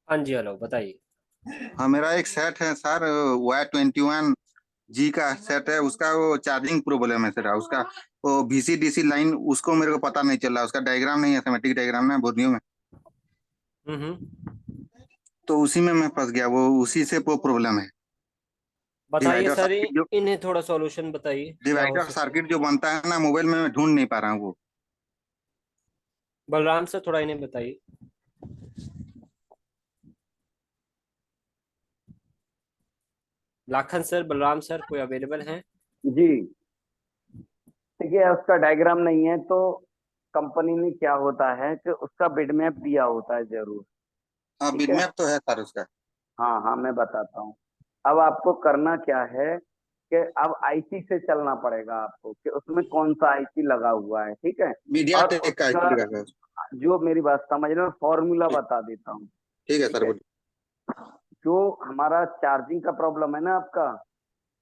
हाँ जी, हेलो, बताइए। हाँ, मेरा एक सेट है सर, Y21G का सेट है, उसका वो चार्जिंग प्रॉब्लम है सर, उसका वो VCDC लाइन उसको मेरे को पता नहीं चल रहा, उसका डायग्राम नहीं है, सिमेट्रिक डायग्राम ना बोर्नियो में। हम्म। तो उसी में मैं फंस गया, वो उसी से वो प्रॉब्लम है। बताइए डिवाइडर सर, सर्किट जो इन्हें थोड़ा सॉल्यूशन बताइए क्या हो डिवाइडर सकता है। सर्किट जो बनता है ना मोबाइल में, मैं ढूंढ नहीं पा रहा हूँ वो। बलराम सर थोड़ा इन्हें बताइए। लाखन सर, बलराम सर, कोई अवेलेबल हैं? जी देखिए, उसका डायग्राम नहीं है तो कंपनी में क्या होता है कि उसका बिडमैप दिया होता है जरूर। हाँ, ठीक है, बिटमैप तो है सर उसका। हाँ हाँ मैं बताता हूँ। अब आपको करना क्या है कि अब आईसी से चलना पड़ेगा आपको कि उसमें कौन सा आईसी लगा हुआ है, ठीक है। मीडिया और टेक का उसका आईसी का सर। जो मेरी बात समझ रहे हो, फॉर्मूला बता देता हूँ। ठीक है ठीक सर, है, बोलिए। जो हमारा चार्जिंग का प्रॉब्लम है ना आपका।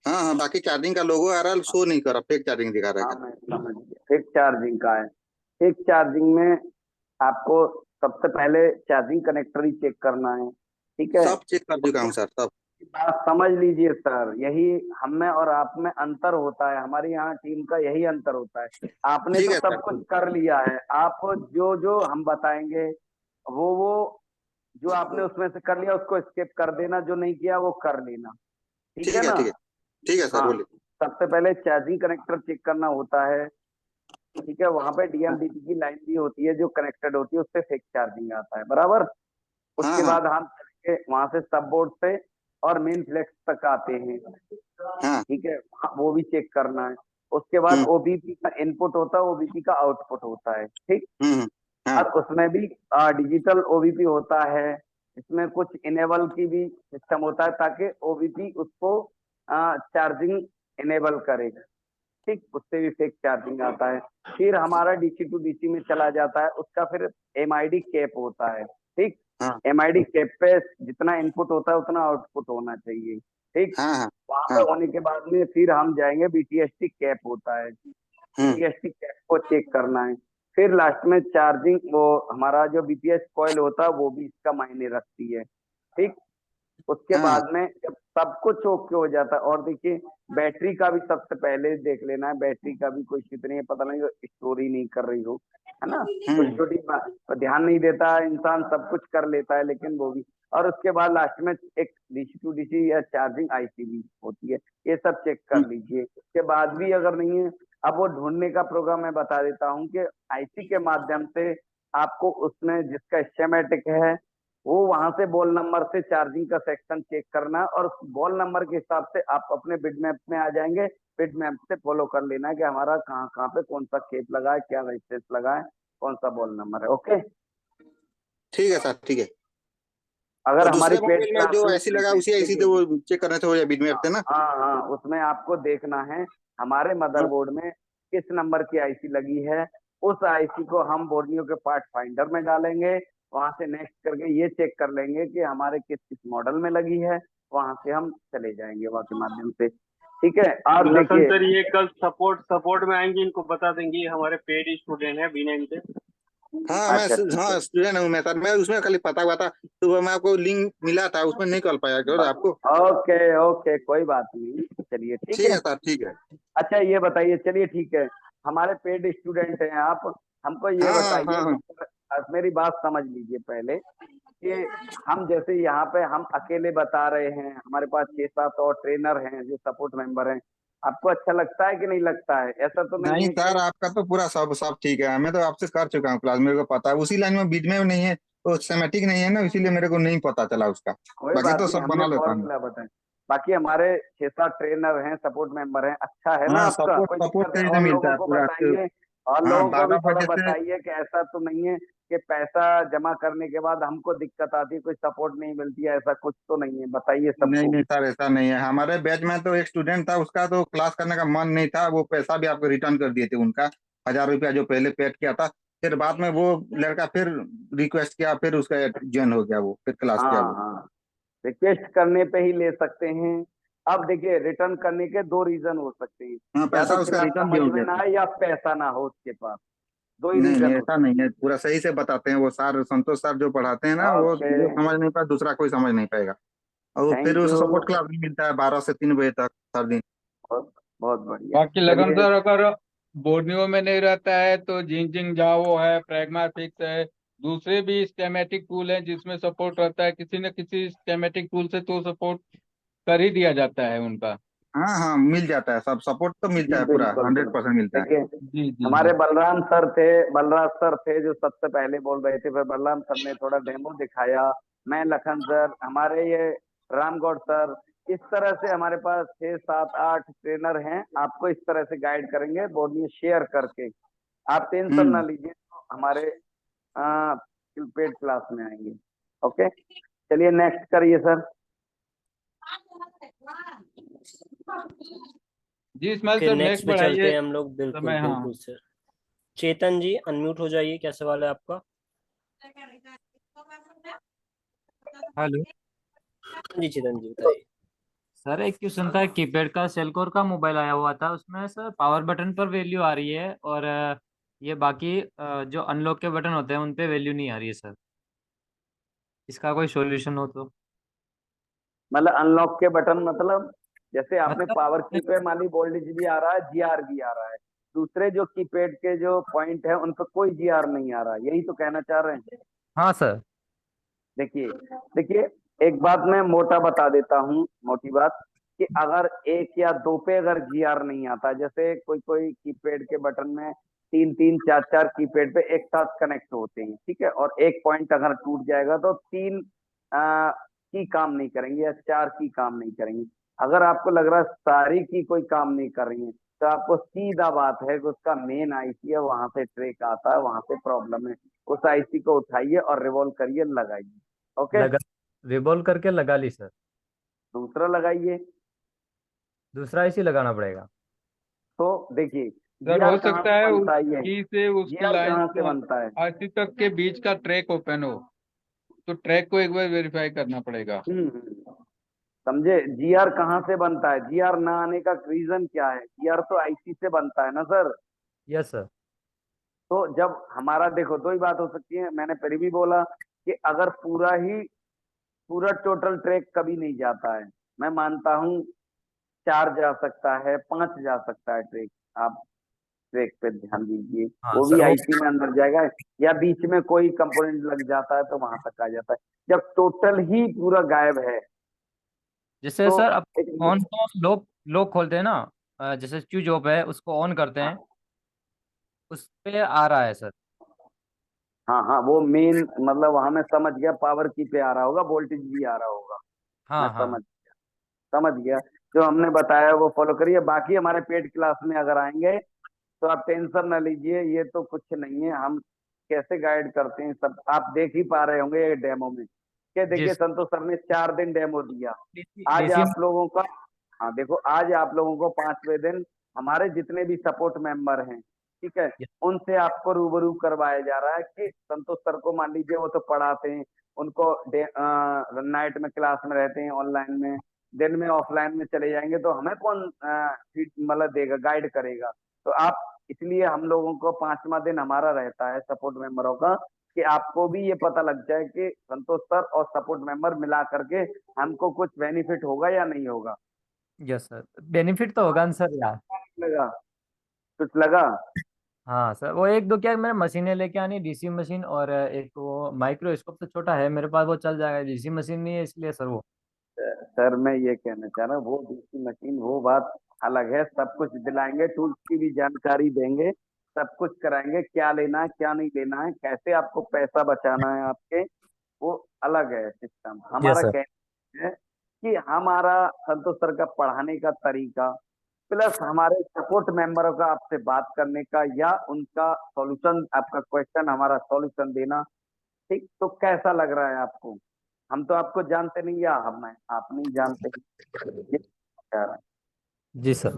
हाँ हाँ, बाकी चार्जिंग का लोगो आ रहा है, शो नहीं कर रहा, फेक चार्जिंग दिखा रहा हाँ है। मैं समझ गया, फिक्स चार्जिंग का है। फिक्स चार्जिंग में आपको सबसे पहले चार्जिंग कनेक्टर ही चेक करना है, ठीक है। सब चेक कर चुका हूँ सर, सब। बात समझ लीजिए सर, यही हम में और आप में अंतर होता है, हमारी यहाँ टीम का यही अंतर होता है। आपने ठीक तो है सब सर, कुछ ठीक। कर लिया है, आप जो जो हम बताएंगे वो जो आपने उसमें से कर लिया उसको स्किप कर देना, जो नहीं किया वो कर लेना, ठीक है ठीक है, ना। ठीक है। ठीक है सर, हाँ, बोलिए। सबसे पहले चार्जिंग कनेक्टर चेक करना होता है, ठीक है। वहां पे डीएमडीपी की लाइन भी होती है जो कनेक्टेड होती है, उससे फिक्स चार्जिंग आता है, बराबर। हाँ उसके हाँ बाद हम चलेंगे वहां से सब बोर्ड से और मेन फ्लेक्स तक आते हैं, हाँ। ठीक है, वो भी चेक करना है। उसके बाद हम्म ओबीपी का इनपुट होता है, ओबीपी का आउटपुट होता है, ठीक। हम्म। हाँ और उसमें भी डिजिटल ओबीपी होता है, इसमें कुछ इनेबल की भी सिस्टम होता है ताकि ओबीपी उसको चार्जिंग इनेबल करे, ठीक। उससे भी फेक चार्जिंग आता है। फिर हमारा डीसी टू डीसी में चला जाता है, उसका फिर एमआईडी कैप होता है, ठीक। हाँ एमआईडी कैप पे जितना इनपुट होता है उतना आउटपुट होना चाहिए, ठीक। हाँ हाँ वहां पे हाँ। होने के बाद में फिर हम जाएंगे, बीटीएसटी कैप होता है, हम्म बीटीएसटी कैप को चेक करना है। फिर लास्ट में चार्जिंग, वो हमारा जो बीपीएस कॉइल होता है वो भी इसका मायने रखती है, ठीक। उसके हाँ हाँ। बाद में जब सब कुछ ओके हो जाता है, और देखिए बैटरी का भी सबसे पहले देख लेना है, बैटरी का भी कोई इश्यू नहीं है, पता नहीं स्टोरी नहीं कर रही हो, है ना। छोटी हम्म छोटी बात ध्यान नहीं देता है इंसान, सब कुछ कर लेता है लेकिन वो भी। और उसके बाद लास्ट में एक डीसी टू डीसी या चार्जिंग आईसी भी होती है, ये सब चेक कर लीजिए। उसके बाद भी अगर नहीं है, अब वो ढूंढने का प्रोग्राम मैं बता देता हूँ कि आईसी के माध्यम से आपको उसमें जिसका स्कीमेटिक है वो वहां से बॉल नंबर से चार्जिंग का सेक्शन चेक करना, और उस बॉल नंबर के हिसाब से आप अपने बिट मैप में आ जाएंगे। बिट मैप से फॉलो कर लेना है कि हमारा कहाँ कहाँ पे कौन सा केप लगा है, क्या रेजिस्टेंस लगा है, कौन सा बॉल नंबर है, ओके। ठीक है सर, ठीक है। अगर और हमारी दूसरे पेड मोबाइल में जो क्लासेस, ऐसी लगा उसी ऐसी देखिए तो वो चेक करने थे, वो बिटमैप थे ना। हाँ हाँ, उसमें आपको देखना है हमारे हाँ मदरबोर्ड में किस नंबर की आईसी लगी है। उस आईसी को हम बोर्नियो के पार्ट फाइंडर में डालेंगे, वहां से नेक्स्ट करके ये चेक कर लेंगे कि हमारे किस किस मॉडल में लगी है, वहां से हम चले जाएंगे वहां के माध्यम से, ठीक है। और लखन देखिए सर, ये कल सपोर्ट में आएंगे, इनको बता देंगे, ये हमारे पेड स्टूडेंट है B9 के। हाँ, अच्छा ठीक है, हाँ स्टूडेंट हूँ मैं सर, मैं उसमें खाली पता हुआ था, तो वो मैं आपको लिंक मिला था, उसमें नहीं कर पाया क्या आपको। ओके ओके, कोई बात नहीं, चलिए ठीक ठीक है। है सर, ठीक है। अच्छा ये बताइए, चलिए ठीक है, हमारे पेड स्टूडेंट हैं आप, हमको ये हाँ हाँ बताइए, हाँ हाँ। मेरी बात समझ लीजिए पहले कि हम जैसे यहाँ पे हम अकेले बता रहे हैं, हमारे पास 6-7 और ट्रेनर हैं जो सपोर्ट मेंबर हैं, आपको अच्छा लगता है कि नहीं लगता है? ऐसा तो नहीं नहीं है सर, कि आपका तो पूरा सब सब ठीक है, मैं तो आपसे कर चुका हूँ क्लास, मेरे को पता है। उसी लाइन में बीच में नहीं है, तो सिस्टमैटिक नहीं है ना, इसीलिए मेरे को नहीं पता चला उसका। कोई बाकी बात तो नहीं, सब हमने बना लेता हूँ। फॉर्मूला बताए। बाकी हमारे 6-7 ट्रेनर हैं, सपोर्ट मेंबर हैं, अच्छा है ना हाँ, आपका, सपोर्ट कोई सपोर्ट दिक्कत है? सही से और मिलता लोगों है को पूरा तो। बताइए, और हाँ, लोगों को भी 12 थोड़ा बजे से। बताइए कि ऐसा तो नहीं है कि पैसा जमा करने के बाद हमको दिक्कत आती है, कोई सपोर्ट नहीं मिलती है, ऐसा कुछ तो नहीं है, बताइए नहीं सबको। नहीं सर, ऐसा नहीं है। हमारे बैच में तो एक स्टूडेंट था, उसका तो क्लास करने का मन नहीं था, वो पैसा भी आपको रिटर्न कर दिए थे उनका, 1,000 रुपया जो पहले पेड किया था। फिर बाद में वो लड़का फिर रिक्वेस्ट किया, फिर उसका ज्वाइन हो गया, वो फिर क्लास किया हाँ वो। हाँ, रिक्वेस्ट करने पे ही ले सकते हैं। अब देखिए, रिटर्न करने के दो रीजन हो सकते हैं, हाँ, या तो पैसा उसका क्लास रिटर्न भी समझ हो में गया ना था। आए या पैसा ना हो उसके पास, दो ही नहीं नहीं, रीजन हो ऐसा नहीं सकते है, पूरा सही से बताते हैं वो सर, संतोष सर जो पढ़ाते हैं ना, हैं। वो ओके, जो समझ नहीं पाए दूसरा कोई समझ नहीं पाएगा। और वो फिर थैंक उस यू, सपोर्ट क्लास भी मिलता है 12 से 3 बजे तक हर दिन। बहुत बहुत बढ़िया, बाकी लगन चलिए। सर, अगर बोर्नियो में नहीं रहता है तो जिंग जिंग जाओ है, प्रैग्मा फिक्स है, दूसरे भी स्केमेटिक टूल हैं जिसमें सपोर्ट रहता है, किसी न किसी स्केमेटिक टूल से तो सपोर्ट कर ही दिया जाता है उनका। हाँ हाँ, मिल जाता है, सब सपोर्ट तो मिलता जी है, पूरा बिल्कुल 100% मिलता है। देखिए, जी जी हमारे जी। बलराज सर थे जो सबसे पहले बोल रहे थे, फिर बलराम सर ने थोड़ा डेमो दिखाया, मैं, लखन सर, हमारे ये रामगौड़ सर, इस तरह से हमारे पास 6 7 8 ट्रेनर हैं, आपको इस तरह से गाइड करेंगे, बोलिए शेयर करके। आप टेंशन ना लीजिए, तो हमारे पेड क्लास में आएंगे। ओके, चलिए नेक्स्ट करिए सर। जी Ismail okay, sir next next पे चलते बढ़ाइए हैं हम लोग। बिल्कुल समय। हाँ बिल्कुल सर। चेतन जी अनम्यूट हो जाइए, क्या सवाल है आपका? हेलो जी चेतन जी बताइए। सर, एक क्वेश्चन था। कीपैड का सेलकोर का मोबाइल आया हुआ था, उसमें सर पावर बटन पर वैल्यू आ रही है और ये बाकी जो अनलॉक के बटन होते हैं उन पे वैल्यू नहीं आ रही है सर। इसका कोई सॉल्यूशन हो तो। मतलब अनलॉक के बटन मतलब, जैसे आपने मतलब पावर की पे मान ली वोल्टेज भी आ रहा है, जीआर भी आ रहा है, दूसरे जो कीपैड के जो पॉइंट है उन पर कोई जीआर नहीं आ रहा, यही तो कहना चाह रहे हैं? हाँ सर। देखिए देखिए, एक बात मैं मोटा बता देता हूँ, मोटी बात, कि अगर एक या दो पे अगर जीआर नहीं आता, जैसे कोई कोई कीपैड के बटन में 3 3 4 4 कीपैड पे एक साथ कनेक्ट होते हैं, ठीक है, और एक पॉइंट अगर टूट जाएगा तो 3 की काम नहीं करेंगे या 4 की काम नहीं करेंगी। अगर आपको लग रहा है सारी की कोई काम नहीं कर रही है, तो आपको सीधा बात है कि उसका मेन आईसी है, वहां से ट्रैक आता है, वहां से प्रॉब्लम है, उस आईसी को उठाइए और रिवॉल्व करिए, लगाइए। ओके, लगा रिबॉल करके लगा ली सर। दूसरा लगाइए। दूसरा इसी लगाना पड़ेगा। तो देखिए, सर जीआर हो कहाँ सकता से है बनता है? ये उसकी से उसकी जीआर लाइन कहाँ से से बनता है? आरसी तक के बीच का ट्रैक ओपन हो, तो ट्रैक को एक बार वेरीफाई करना पड़ेगा। समझे? जीआर कहाँ से बनता है? जीआर ना आने का रीजन क्या है? जीआर तो आईसी से बनता है ना सर। Yes sir. तो जब हमारा, देखो दो ही बात हो सकती है, मैंने पहले भी बोला कि अगर पूरा टोटल ट्रैक कभी नहीं जाता है, मैं मानता हूँ 4 जा सकता है, 5 जा सकता है ट्रैक, आप ट्रैक पे ध्यान दीजिए, हाँ वो भी सर वो। आईसी में अंदर जाएगा, या बीच में कोई कंपोनेंट लग जाता है तो वहां तक आ जाता है। जब टोटल ही पूरा गायब है जैसे तो सर अब एक, ऑन को लॉक लॉक खोलते हैं ना, जैसे स्विच ऑफ है उसको ऑन करते हैं, उस पे आ रहा है सर। हाँ हाँ, वो मेन मतलब वहां मैं समझ गया, पावर की पे आ रहा होगा, वोल्टेज भी आ रहा होगा, मैं हाँ हाँ। समझ गया। जो हमने बताया वो फॉलो करिए। बाकी हमारे पेड क्लास में अगर आएंगे तो आप टेंशन ना लीजिए, ये तो कुछ नहीं है, हम कैसे गाइड करते हैं सब आप देख ही पा रहे होंगे ये डेमो में। क्या देखिए, जिस संतोष सर ने 4 दिन डेमो दिया, आज डीसी। आप लोगों का, हाँ देखो, आज आप लोगों को 5वें दिन हमारे जितने भी सपोर्ट मेंबर हैं, ठीक है, उनसे आपको रूबरू करवाया जा रहा है कि संतोष सर को मान लीजिए वो तो पढ़ाते हैं, उनको नाइट में क्लास में रहते हैं, ऑनलाइन में, दिन में ऑफलाइन में चले जाएंगे तो हमें कौन मतलब देगा, गाइड करेगा? तो आप, इसलिए हम लोगों को 5वां दिन हमारा रहता है सपोर्ट मेंबरों का, कि आपको भी ये पता लग जाए कि संतोष सर और सपोर्ट मेंबर मिला करके हमको कुछ बेनिफिट होगा या नहीं होगा। यस सर, बेनिफिट तो होगा ना सर यार। लगा? कुछ लगा? हाँ सर, वो एक दो क्या मैंने मशीनें लेके आनी, डीसी मशीन और एक वो माइक्रोस्कोप तो छोटा है मेरे पास, वो चल जाएगा, डीसी मशीन नहीं है इसलिए सर वो। सर मैं ये कहना चाह रहा हूँ, वो डीसी मशीन वो बात अलग है, सब कुछ दिलाएंगे, टूल्स की भी जानकारी देंगे, सब कुछ कराएंगे, क्या लेना है क्या नहीं लेना है, कैसे आपको पैसा बचाना है आपके, वो अलग है सिस्टम। यस हमारा सर। कहना है कि हमारा संतोष सर का पढ़ाने का तरीका, प्लस हमारे सपोर्ट मेंबरों का आपसे बात करने का या उनका सॉल्यूशन, आपका क्वेश्चन हमारा सॉल्यूशन देना, ठीक, तो कैसा लग रहा है आपको? हम तो आपको जानते नहीं, या हमें आप नहीं जानते, ये कह रहा है। जी सर।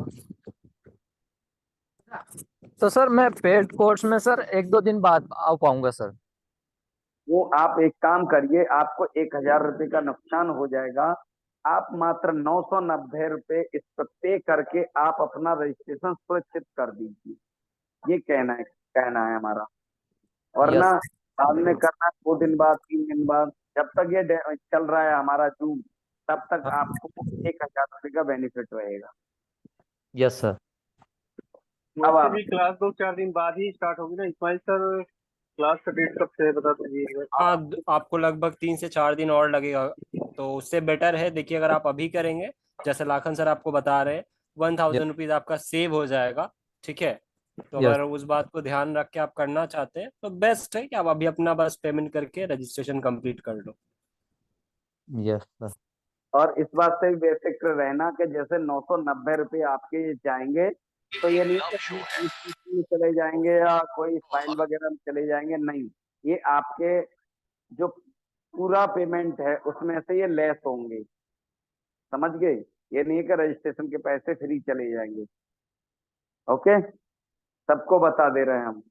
तो सर मैं पेड कोर्स में सर एक दो दिन बाद आ पाऊंगा सर। वो आप एक काम करिए, आपको 1000 रुपये का नुकसान हो जाएगा, आप मात्र 990 रुपये इस पर पे करके आप अपना रजिस्ट्रेशन सुरक्षित कर दीजिए, ये कहना है हमारा। वरना यस। बाद में करना 2 दिन बाद, 3 दिन बाद, जब तक ये चल रहा है हमारा जून, तब तक आपको 1000 रुपये का बेनिफिट रहेगा। Yes sir. अब वैसे आप भी क्लास 2-4 दिन बाद ही स्टार्ट होगी ना इस्माइल सर? क्लास का डेट कब से है बता दीजिए। हाँ, आपको लगभग 3 से 4 दिन और लगेगा, तो उससे बेटर है देखिए अगर आप अभी करेंगे जैसे लाखन सर आपको बता रहे हैं 1,000 रुपीज आपका सेव हो जाएगा। ठीक है, तो यस अगर उस बात को ध्यान रख के आप करना चाहते हैं तो बेस्ट है कि आप अभी अपना बस पेमेंट करके रजिस्ट्रेशन कंप्लीट कर लो। Yes sir. और इस बात से भी बेफिक्र रहना कि जैसे 990 रुपये आपके जाएंगे तो ये नहीं कि हम चले जाएंगे या कोई फाइल वगैरह में चले जाएंगे, नहीं, ये आपके जो पूरा पेमेंट है उसमें से ये लेस होंगे, समझ गए? ये नहीं है कि रजिस्ट्रेशन के पैसे फ्री चले जाएंगे। ओके, सबको बता दे रहे हैं हम।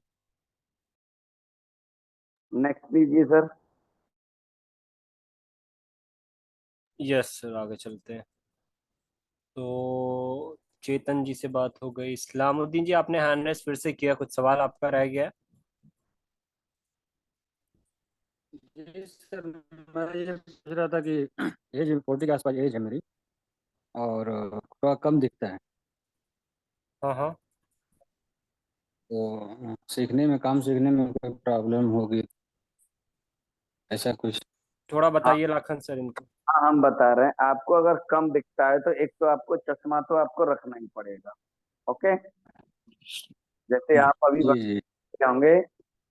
नेक्स्ट लीजिए सर। यस सर, आगे चलते हैं। तो चेतन जी से बात हो गई। इस्लामुद्दीन जी आपने हैंड रेस फिर से किया, कुछ सवाल आपका रह गया है? जी सर, मैं ये सोच रहा था कि एज 40 के आसपास एज है मेरी, और थोड़ा कम दिखता है, हाँ हाँ, तो काम सीखने में कोई प्रॉब्लम होगी, ऐसा कुछ? थोड़ा हाँ बताइए लाखन सर इनको। हाँ, हम बता रहे हैं आपको, अगर कम दिखता है तो एक तो आपको चश्मा तो आपको रखना ही पड़ेगा। ओके, जैसे आप अभी जी जी। होंगे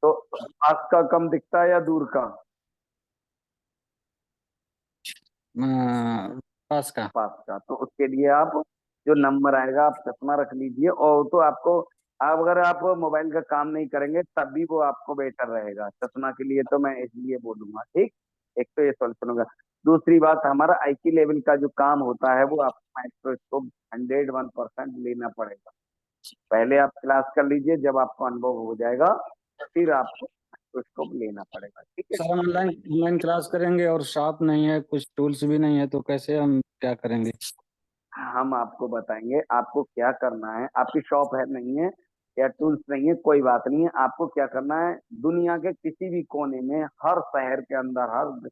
तो पास का कम दिखता है या दूर का? पास का। पास का, तो उसके लिए आप जो नंबर आएगा आप चश्मा रख लीजिए, और तो आपको, आप अगर आप मोबाइल का काम नहीं करेंगे तब भी वो आपको बेटर रहेगा चश्मा के लिए, तो मैं इसलिए बोलूंगा। ठीक, एक तो ये सोल्यूशन होगा। दूसरी बात, हमारा आईटी लेवल का जो काम होता है वो आपको माइक्रोस्कोप 101% लेना पड़ेगा। पहले आप क्लास कर लीजिए, जब आपको अनुभव हो जाएगा फिर आपको माइक्रोस्कोप लेना पड़ेगा। ठीक है, सर हम ऑनलाइन क्लास करेंगे और शॉप नहीं है, कुछ टूल्स भी नहीं है, तो कैसे हम क्या करेंगे? हम आपको बताएंगे आपको क्या करना है। आपकी शॉप है नहीं है या टूल्स नहीं है, कोई बात नहीं है, आपको क्या करना है, दुनिया के किसी भी कोने में, हर शहर के अंदर, हर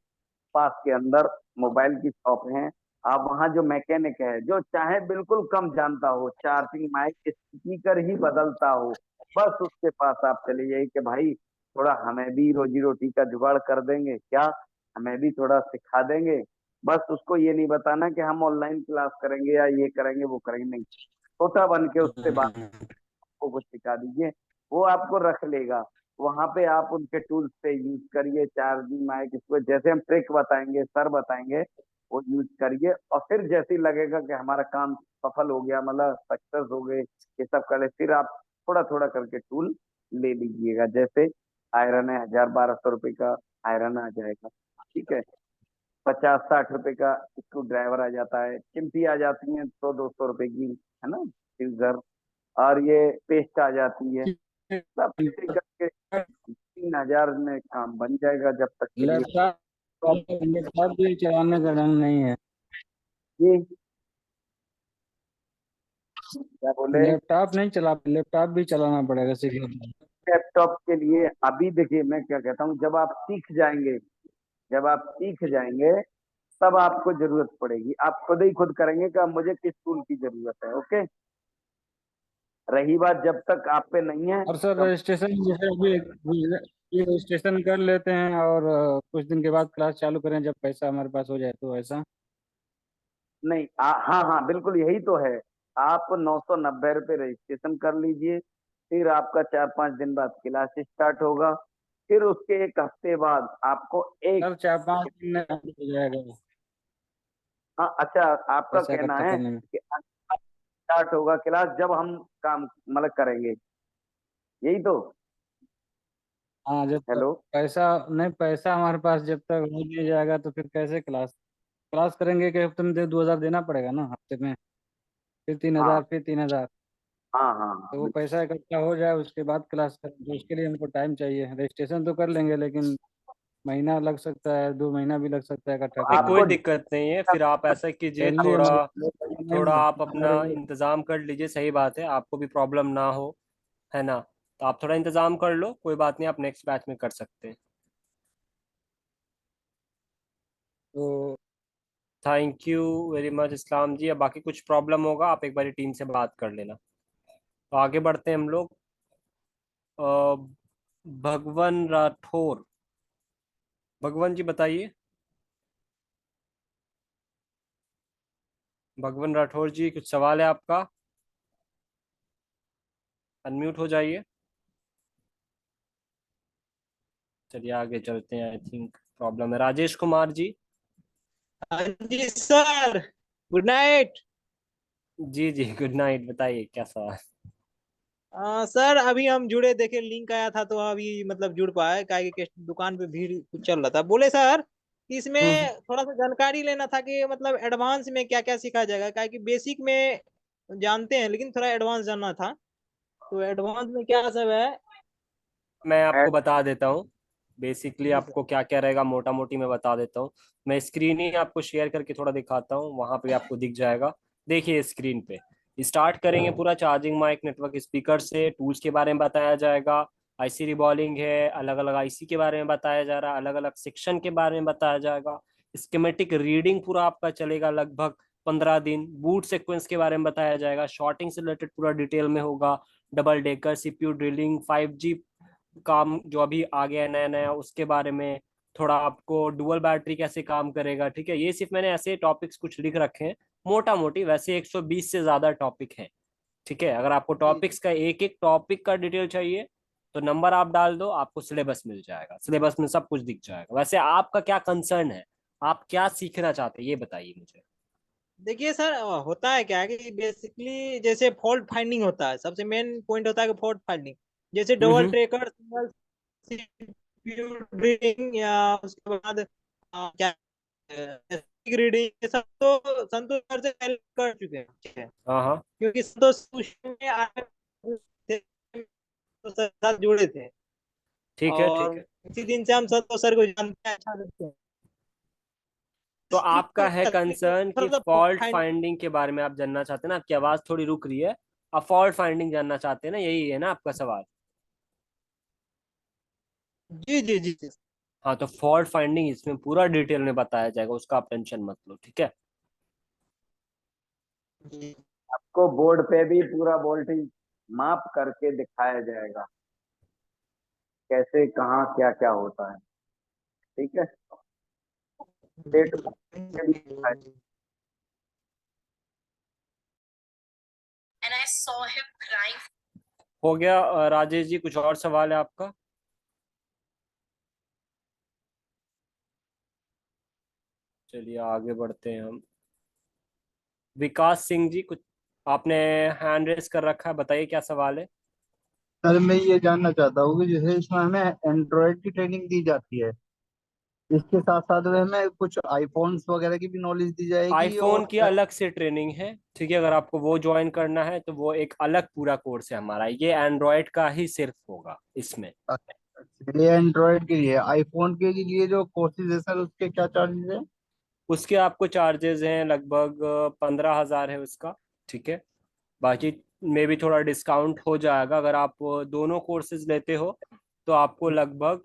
पास के अंदर मोबाइल की शॉप है। आप वहाँ जो मैकेनिक है, जो चाहे बिल्कुल कम जानता हो, चार्जिंग माइक स्पीकर ही बदलता हो, बस उसके पास आप चले जाइए कि भाई थोड़ा हमें भी रोजी रोटी का जुगाड़ कर देंगे क्या, हमें भी थोड़ा सिखा देंगे। बस उसको ये नहीं बताना कि हम ऑनलाइन क्लास करेंगे या ये करेंगे वो करेंगे, नहीं, छोटा बन के उससे बात को कुछ सिखा दीजिए, वो आपको रख लेगा। वहां पे आप उनके टूल्स से यूज करिए, चार्जिंग माइक, इसको जैसे हम ट्रिक बताएंगे, सर बताएंगे, वो यूज करिए, और फिर जैसे ही लगेगा कि हमारा काम सफल हो गया, मतलब सक्सेस हो गए, ये सब कर ले, फिर आप थोड़ा थोड़ा करके टूल ले लीजिएगा। जैसे आयरन है, 1,000-1,200 रुपए का आयरन आ जाएगा। ठीक है, 50-60 रुपए का स्क्रू ड्राइवर आ जाता है, चिमटी आ जाती है 100-200 रुपए की, है ना, सीजर, और ये पेस्ट आ जाती है। सब ऐसे करके 3,000 में काम बन जाएगा, जब तक के लिए लैपटॉप भी चलाने का ढंग नहीं है। ये क्या बोले? लैपटॉप भी चलाना पड़ेगा सीखने। लैपटॉप के लिए अभी देखिए मैं क्या कहता हूँ, जब आप सीख जाएंगे, जब आप सीख जाएंगे तब आपको जरूरत पड़ेगी, आप खुद ही खुद करेंगे कि अब मुझे किस टूल की जरूरत है। ओके, रही बात जब तक आप पे नहीं है और सर तब रजिस्ट्रेशन जैसे अभी ये रजिस्ट्रेशन कर लेते हैं और कुछ दिन के बाद क्लास चालू करें जब पैसा हमारे पास हो जाए, तो ऐसा? नहीं, हाँ हाँ बिल्कुल यही तो है। आप 990 रुपये रजिस्ट्रेशन कर लीजिए, फिर आपका 4-5 दिन बाद क्लास स्टार्ट होगा, फिर उसके एक हफ्ते बाद आपको एक, सर 4-5 दिन में हो जाएगा हाँ अच्छा, आपका पैसा कहना इकट्ठा है करने में? कि स्टार्ट होगा क्लास जब हम काम मतलब करेंगे, यही तो। हाँ, जब तक हेलो, पैसा हमारे पास जब तक हो नहीं जाएगा तो फिर कैसे क्लास करेंगे? कि हफ्ते में 2,000 देना पड़ेगा ना हफ्ते में, फिर 3,000, हाँ फिर 3,000। हाँ हाँ तो हाँ वो पैसा इकट्ठा हो जाए उसके बाद क्लास करें, तो उसके लिए हमको टाइम चाहिए। रजिस्ट्रेशन तो कर लेंगे लेकिन महीना लग सकता है, 2 महीना भी लग सकता है इकट्ठा नहीं करने कोई आपको में। दिक्कत नहीं है, फिर आप ऐसा कीजिए, सैलरी थोड़ा हमारी नहीं थोड़ा आप बढ़ अपना रही है। इंतजाम कर लीजिए। सही बात है, आपको भी प्रॉब्लम ना हो, है ना? तो आप थोड़ा इंतजाम कर लो, कोई बात नहीं, आप नेक्स्ट बैच में कर सकते हैं। तो थैंक यू वेरी मच इस्लाम जी। अब बाकी कुछ प्रॉब्लम होगा आप एक बार टीम से बात कर लेना। तो आगे बढ़ते हैं हम लोग। भगवान राठौर, भगवान जी बताइए। भगवान राठौर जी कुछ सवाल है आपका? अनम्यूट हो जाइए। चलिए आगे चलते हैं, आई थिंक प्रॉब्लम है। राजेश कुमार जी। हाँ जी सर, गुड नाइट। जी जी गुड नाइट, बताइए क्या सवाल। सर अभी हम जुड़े, देखे लिंक आया था तो अभी मतलब जुड़ पाए, काहे कि दुकान पे भीड़ कुछ चल रहा था। बोले सर कि इसमें थोड़ा सा जानकारी लेना था कि मतलब एडवांस में क्या क्या सिखाया जाएगा, काहे कि बेसिक में जानते हैं लेकिन थोड़ा एडवांस जानना था, तो एडवांस में क्या सब है? मैं आपको बता देता हूँ बेसिकली जी सर। आपको क्या क्या रहेगा, मोटा मोटी मैं बता देता हूँ। मैं स्क्रीन ही आपको शेयर करके थोड़ा दिखाता हूँ, वहां पे आपको दिख जाएगा। देखिए स्क्रीन पे स्टार्ट करेंगे पूरा चार्जिंग माइक नेटवर्क स्पीकर से, टूल्स के बारे में बताया जाएगा, आईसी रिबॉलिंग है, अलग अलग आईसी के बारे में बताया जा रहा है, अलग अलग सेक्शन के बारे में बताया जाएगा। स्कीमेटिक रीडिंग पूरा आपका चलेगा लगभग 15 दिन। बूट सीक्वेंस के बारे में बताया जाएगा, शॉर्टिंग से रिलेटेड पूरा डिटेल में होगा। Double decker CPU drilling, 5G काम जो अभी आ गया है नया नया, उसके बारे में थोड़ा आपको, डुअल बैटरी कैसे काम करेगा। ठीक है, ये सिर्फ मैंने ऐसे टॉपिक्स कुछ लिख रखे हैं मोटा मोटी, वैसे 120 से ज्यादा टॉपिक हैं। ठीक है, अगर आपको टॉपिक्स का एक एक टॉपिक का डिटेल चाहिए तो नंबर आप डाल दो, आपको सिलेबस मिल जाएगा, सिलेबस में सब कुछ दिख जाएगा। वैसे आपका क्या कंसर्न है, आप क्या सीखना चाहते हैं ये बताइए मुझे। देखिए सर, होता है क्या है कि बेसिकली जैसे फॉल्ट फाइंडिंग होता है, सबसे मेन पॉइंट होता है कि फॉल्ट फाइंडिंग, जैसे double tracker, single CPU reading, या उसके बाद क्या रीडिंग, ये सब तो संतोष सर से पहले कर चुके हैं। ठीक है, हाँ हाँ क्योंकि संतोष उस में आए थे, तो सर साथ जुड़े थे, ठीक है ठीक और है। इसी दिन से हम संतोष सर को जानते हैं, अच्छा लगता है। तो आपका है कंसर्न कि थोड़ा सा फॉल्ट फाइंड। फाइंडिंग के बारे में आप जानना चाहते हैं ना, आपकी आवाज थोड़ी रुक रही है। आप फॉल्ट फाइंडिंग जानना चाहते हैं ना, यही है ना आपका सवाल? जी जी जी जी। हाँ, तो फॉल्ट फाइंडिंग इसमें पूरा डिटेल में बताया जाएगा, उसका आप टेंशन मत लो। ठीक है, आपको बोर्ड पे भी पूरा वोल्टेज माप करके दिखाया जाएगा, कैसे कहाँ क्या क्या होता है। ठीक है, सेट पे भी दिखाया। हो गया। राजेश जी कुछ और सवाल है आपका? चलिए आगे बढ़ते हैं हम। विकास सिंह जी, कुछ आपने हैंड रेस कर रखा है, बताइए क्या सवाल है। सर मैं ये जानना चाहता हूँ कि जैसे इसमें हमें एंड्रॉयड की ट्रेनिंग दी जाती है, इसके साथ साथ में हमें कुछ आईफोन्स वगैरह की भी नॉलेज दी जाएगी आईफोन की और अलग से ट्रेनिंग है। ठीक है, अगर आपको वो ज्वाइन करना है तो वो एक अलग पूरा कोर्स है हमारा, ये एंड्रॉयड का ही सिर्फ होगा इसमें। ये एंड्रॉयड के लिए, आईफोन के लिए जो कोर्सेज है सर उसके क्या चार्जेस है? उसके आपको चार्जेस हैं लगभग 15,000 है उसका। ठीक है, बाकी में भी थोड़ा डिस्काउंट हो जाएगा, अगर आप दोनों कोर्सेज लेते हो तो आपको लगभग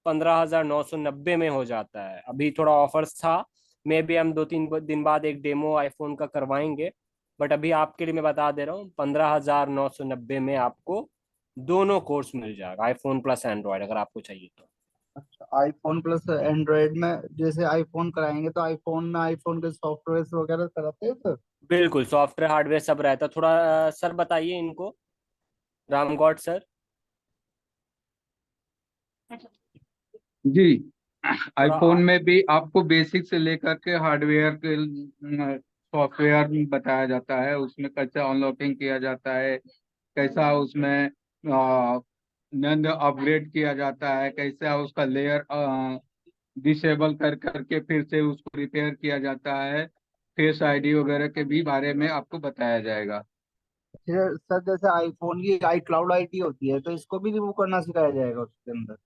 15,990 में हो जाता है। अभी थोड़ा ऑफर्स था, मे भी हम 2-3 दिन बाद एक डेमो आईफोन का करवाएंगे, बट अभी आपके लिए मैं बता दे रहा हूँ 15,990 में आपको दोनों कोर्स मिल जाएगा, आईफोन प्लस एंड्रॉयड अगर आपको चाहिए तो। आईफोन प्लस एंड्रॉयड में जैसे आईफोन कराएंगे तो आईफोन में आईफोन के सॉफ्टवेयर वगैरह कराते हैं सर? बिल्कुल, सॉफ्टवेयर हार्डवेयर सब रहता है। थोड़ा सर बताइए इनको, रामगौड सर। जी, थोड़ा आईफोन में भी आपको बेसिक से लेकर के हार्डवेयर के सॉफ्टवेयर बताया जाता है, उसमें कैसे अनलॉकिंग किया जाता है, कैसा उसमें नंद अपग्रेड किया जाता है, कैसा उसका लेयर डिसेबल कर करके फिर से उसको रिपेयर किया जाता है, फेस आईडी वगैरह के भी बारे में आपको बताया जाएगा। फिर सर जैसे आईफोन की आई क्लाउड आईडी होती है तो इसको भी रिमूव करना सिखाया जाएगा उसके अंदर?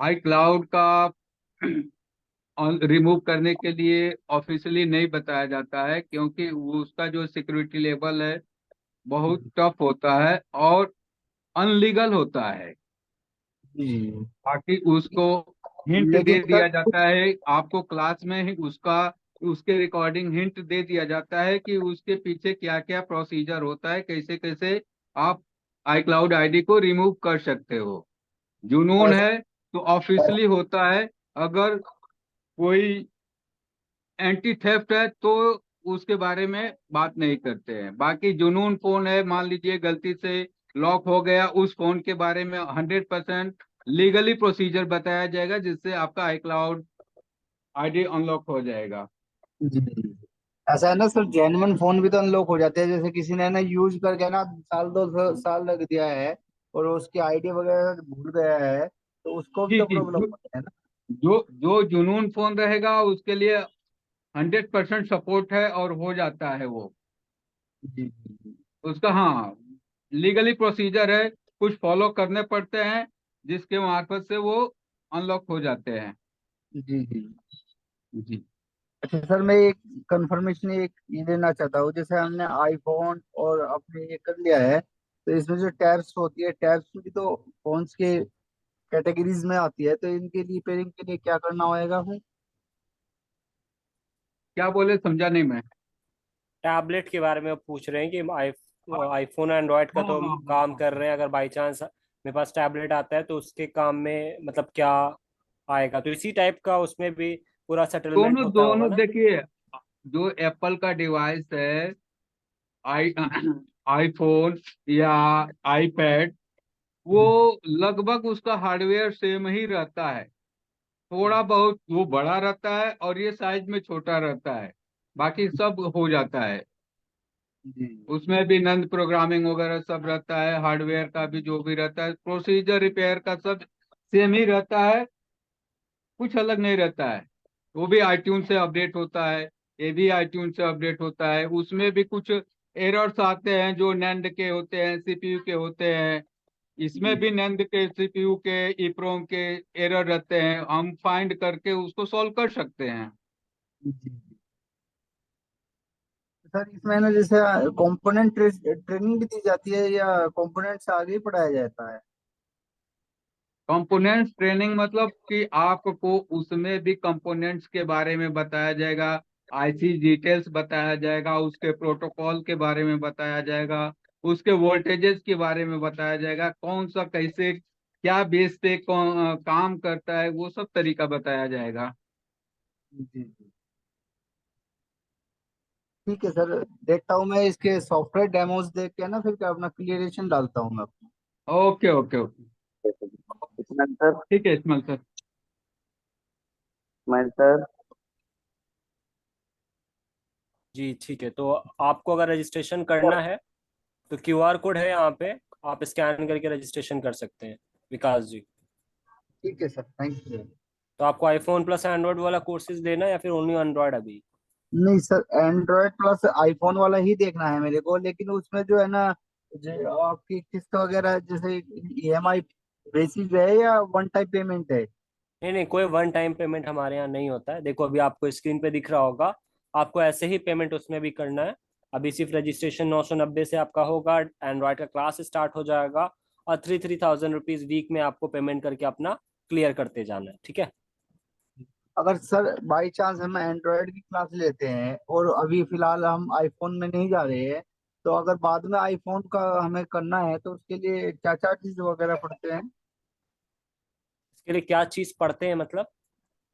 आई क्लाउड का रिमूव करने के लिए ऑफिशियली नहीं बताया जाता है, क्योंकि उसका जो सिक्योरिटी लेवल है बहुत टफ होता है और अनलीगल होता है। जी। ताकि उसको हिंट दे लेकिन दिया सर जाता है आपको, क्लास में ही उसका उसके रिकॉर्डिंग हिंट दे दिया जाता है कि उसके पीछे क्या क्या प्रोसीजर होता है, कैसे कैसे आप iCloud आईडी को रिमूव कर सकते हो। जुनून ऐसा है तो ऑफिशियली होता है, अगर कोई एंटी थेफ्ट है तो उसके बारे में बात नहीं करते हैं। बाकी जुनून फोन है, मान लीजिए गलती से लॉक हो गया, उस फोन के बारे में 100% लीगली प्रोसीजर बताया जाएगा, जिससे आपका iCloud आईडी अनलॉक हो जाएगा। जी जी। ऐसा है ना सर, जेन्युइन फोन भी तो अनलॉक हो जाते हैं, जैसे किसी ने ना यूज करके ना साल दो साल लग दिया है और उसकी आईडी वगैरह भूल गया है, तो उसको भी जी तो जी। प्रॉब्लम होता है ना। जो जो जुनून फोन रहेगा उसके लिए 100% सपोर्ट है और हो जाता है वो। जी जी जी। उसका हाँ, लीगली प्रोसीजर है, कुछ फॉलो करने पड़ते हैं, जिसके मार्फत से वो अनलॉक हो जाते हैं। जी जी। जी। अच्छा सर, मैं एक कंफर्मेशन एक ये लेना चाहता हूँ, जैसे हमने आईफोन और अपने ये कर लिया है, तो इसमें जो टैब्स होती है, टैब्स भी तो फोन्स के कैटेगरीज में आती है, तो इनके रिपेयरिंग के लिए क्या करना होगा फिर? क्या बोले, समझा नहीं मैं। टैबलेट के बारे में पूछ रहे हैं कि आईफोन एंड्रॉयड का हाँ तो हाँ हम हाँ काम हाँ कर रहे हैं, अगर बाई चांस मेरे पास टैबलेट आता है तो उसके काम में मतलब क्या आएगा, तो इसी टाइप का उसमें भी पूरा सेटलमेंट दोनों होता होगा दोनों ना। देखिए, जो एप्पल का डिवाइस है, आई आईफोन या आईपैड, वो लगभग उसका हार्डवेयर सेम ही रहता है। थोड़ा बहुत वो बड़ा रहता है और ये साइज में छोटा रहता है, बाकी सब हो जाता है। जी उसमें भी नंद प्रोग्रामिंग वगैरह सब रहता है, हार्डवेयर का भी जो भी रहता है, प्रोसीजर रिपेयर का सब सेम ही रहता है, कुछ अलग नहीं रहता है। वो भी आईट्यून से अपडेट होता है, ये भी आईट्यून से अपडेट होता है। उसमें भी कुछ एरर्स आते हैं जो नैंड के होते हैं, सीपीयू के होते हैं। इसमें जी भी नैंड के, सीपीयू के, ईप्रोम के एरर रहते हैं, हम फाइंड करके उसको सॉल्व कर सकते हैं। जी। सर इसमें ना जैसे कंपोनेंट ट्रेनिंग भी दी जाती है, या कंपोनेंट से आगे ही पढ़ाया जाता है? कंपोनेंट्स ट्रेनिंग मतलब कि आपको उसमें भी कंपोनेंट्स के बारे में बताया जाएगा, आईसी डिटेल्स बताया जाएगा, उसके प्रोटोकॉल के बारे में बताया जाएगा, उसके वोल्टेजेस के बारे में बताया जाएगा, कौन सा कैसे क्या बेस पे काम करता है, वो सब तरीका बताया जाएगा। जी जी। ठीक है सर, देखता हूँ मैं इसके सॉफ्टवेयर डेमोज देख के ना, फिर क्या अपना क्लियरेशन डालता हूँ मैं अपना। Okay okay okay. Ismail sir. ठीक है इस्माइल सर। इस्माइल सर। जी ठीक है, तो आपको अगर रजिस्ट्रेशन करना है तो क्यूआर कोड है यहाँ पे, आप स्कैन करके रजिस्ट्रेशन कर सकते हैं विकास जी। ठीक है सर, थैंक यू। तो आपको आईफोन प्लस एंड्रॉयड वाला कोर्सेज लेना है या फिर ओनली एंड्रॉयड अभी? नहीं सर, एंड्रॉयड प्लस आईफोन वाला ही देखना है मेरे को, लेकिन उसमें जो है ना, जो आपकी किस्त वगैरह जैसे ईएमआई बेसिस है या वन टाइम पेमेंट है? नहीं नहीं, कोई वन टाइम पेमेंट हमारे यहाँ नहीं होता है। देखो अभी आपको स्क्रीन पे दिख रहा होगा, आपको ऐसे ही पेमेंट उसमें भी करना है। अभी सिर्फ रजिस्ट्रेशन 990 से आपका होगा, एंड्रॉयड का क्लास स्टार्ट हो जाएगा, और 3,000 रुपीज वीक में आपको पेमेंट करके अपना क्लियर करते जाना है, ठीक है। अगर सर बाई चांस हम एंड्रॉयड की क्लास लेते हैं और अभी फिलहाल हम आईफोन में नहीं जा रहे हैं, तो अगर बाद में आईफोन का हमें करना है तो उसके लिए क्या चार्जेस वगैरह पड़ते हैं? इसके लिए क्या चीज पढ़ते हैं मतलब?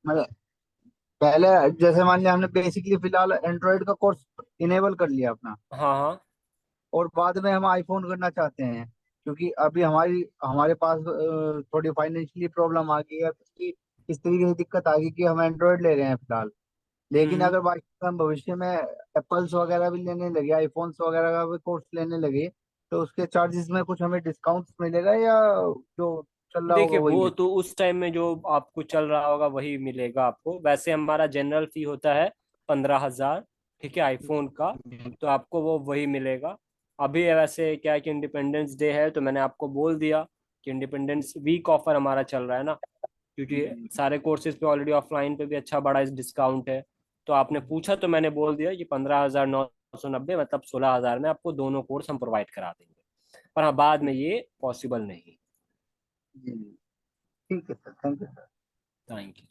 मतलब पहले जैसे मान लिया हमने बेसिकली फिलहाल एंड्रॉयड का कोर्स इनेबल कर लिया अपना, हाँ हाँ। और बाद में हम आईफोन करना चाहते हैं, क्योंकि अभी हमारे पास थोड़ी फाइनेंशियली प्रॉब्लम आ गई है, क्योंकि इस तरीके से दिक्कत आ गई कि हम एंड्रॉयड ले रहे हैं फिलहाल। लेकिन हम्म। अगर बाकी हम भविष्य में एप्पल्स वगैरह भी लेने लगे, आईफोन्स वगैरह का भी कोर्स लेने लगे, तो उसके चार्जेस में कुछ हमें डिस्काउंट मिलेगा, या जो चल रहा होगा देखिए वही वो मिलेगा? तो उस टाइम में जो आपको चल रहा होगा वही मिलेगा आपको। वैसे हमारा जनरल फी होता है 15,000, ठीक है, आईफोन का, तो आपको वो वही मिलेगा। अभी वैसे क्या है कि इंडिपेंडेंस डे है, तो मैंने आपको बोल दिया कि इंडिपेंडेंस वीक ऑफर हमारा चल रहा है ना, क्योंकि सारे कोर्सेज पे ऑलरेडी ऑफलाइन पे भी अच्छा बड़ा इस डिस्काउंट है। तो आपने पूछा तो मैंने बोल दिया कि 15,990 मतलब 16,000 में आपको दोनों कोर्स हम प्रोवाइड करा देंगे। पर हाँ, बाद में ये पॉसिबल नहीं। जी ठीक है sir, thank you sir. Thank you.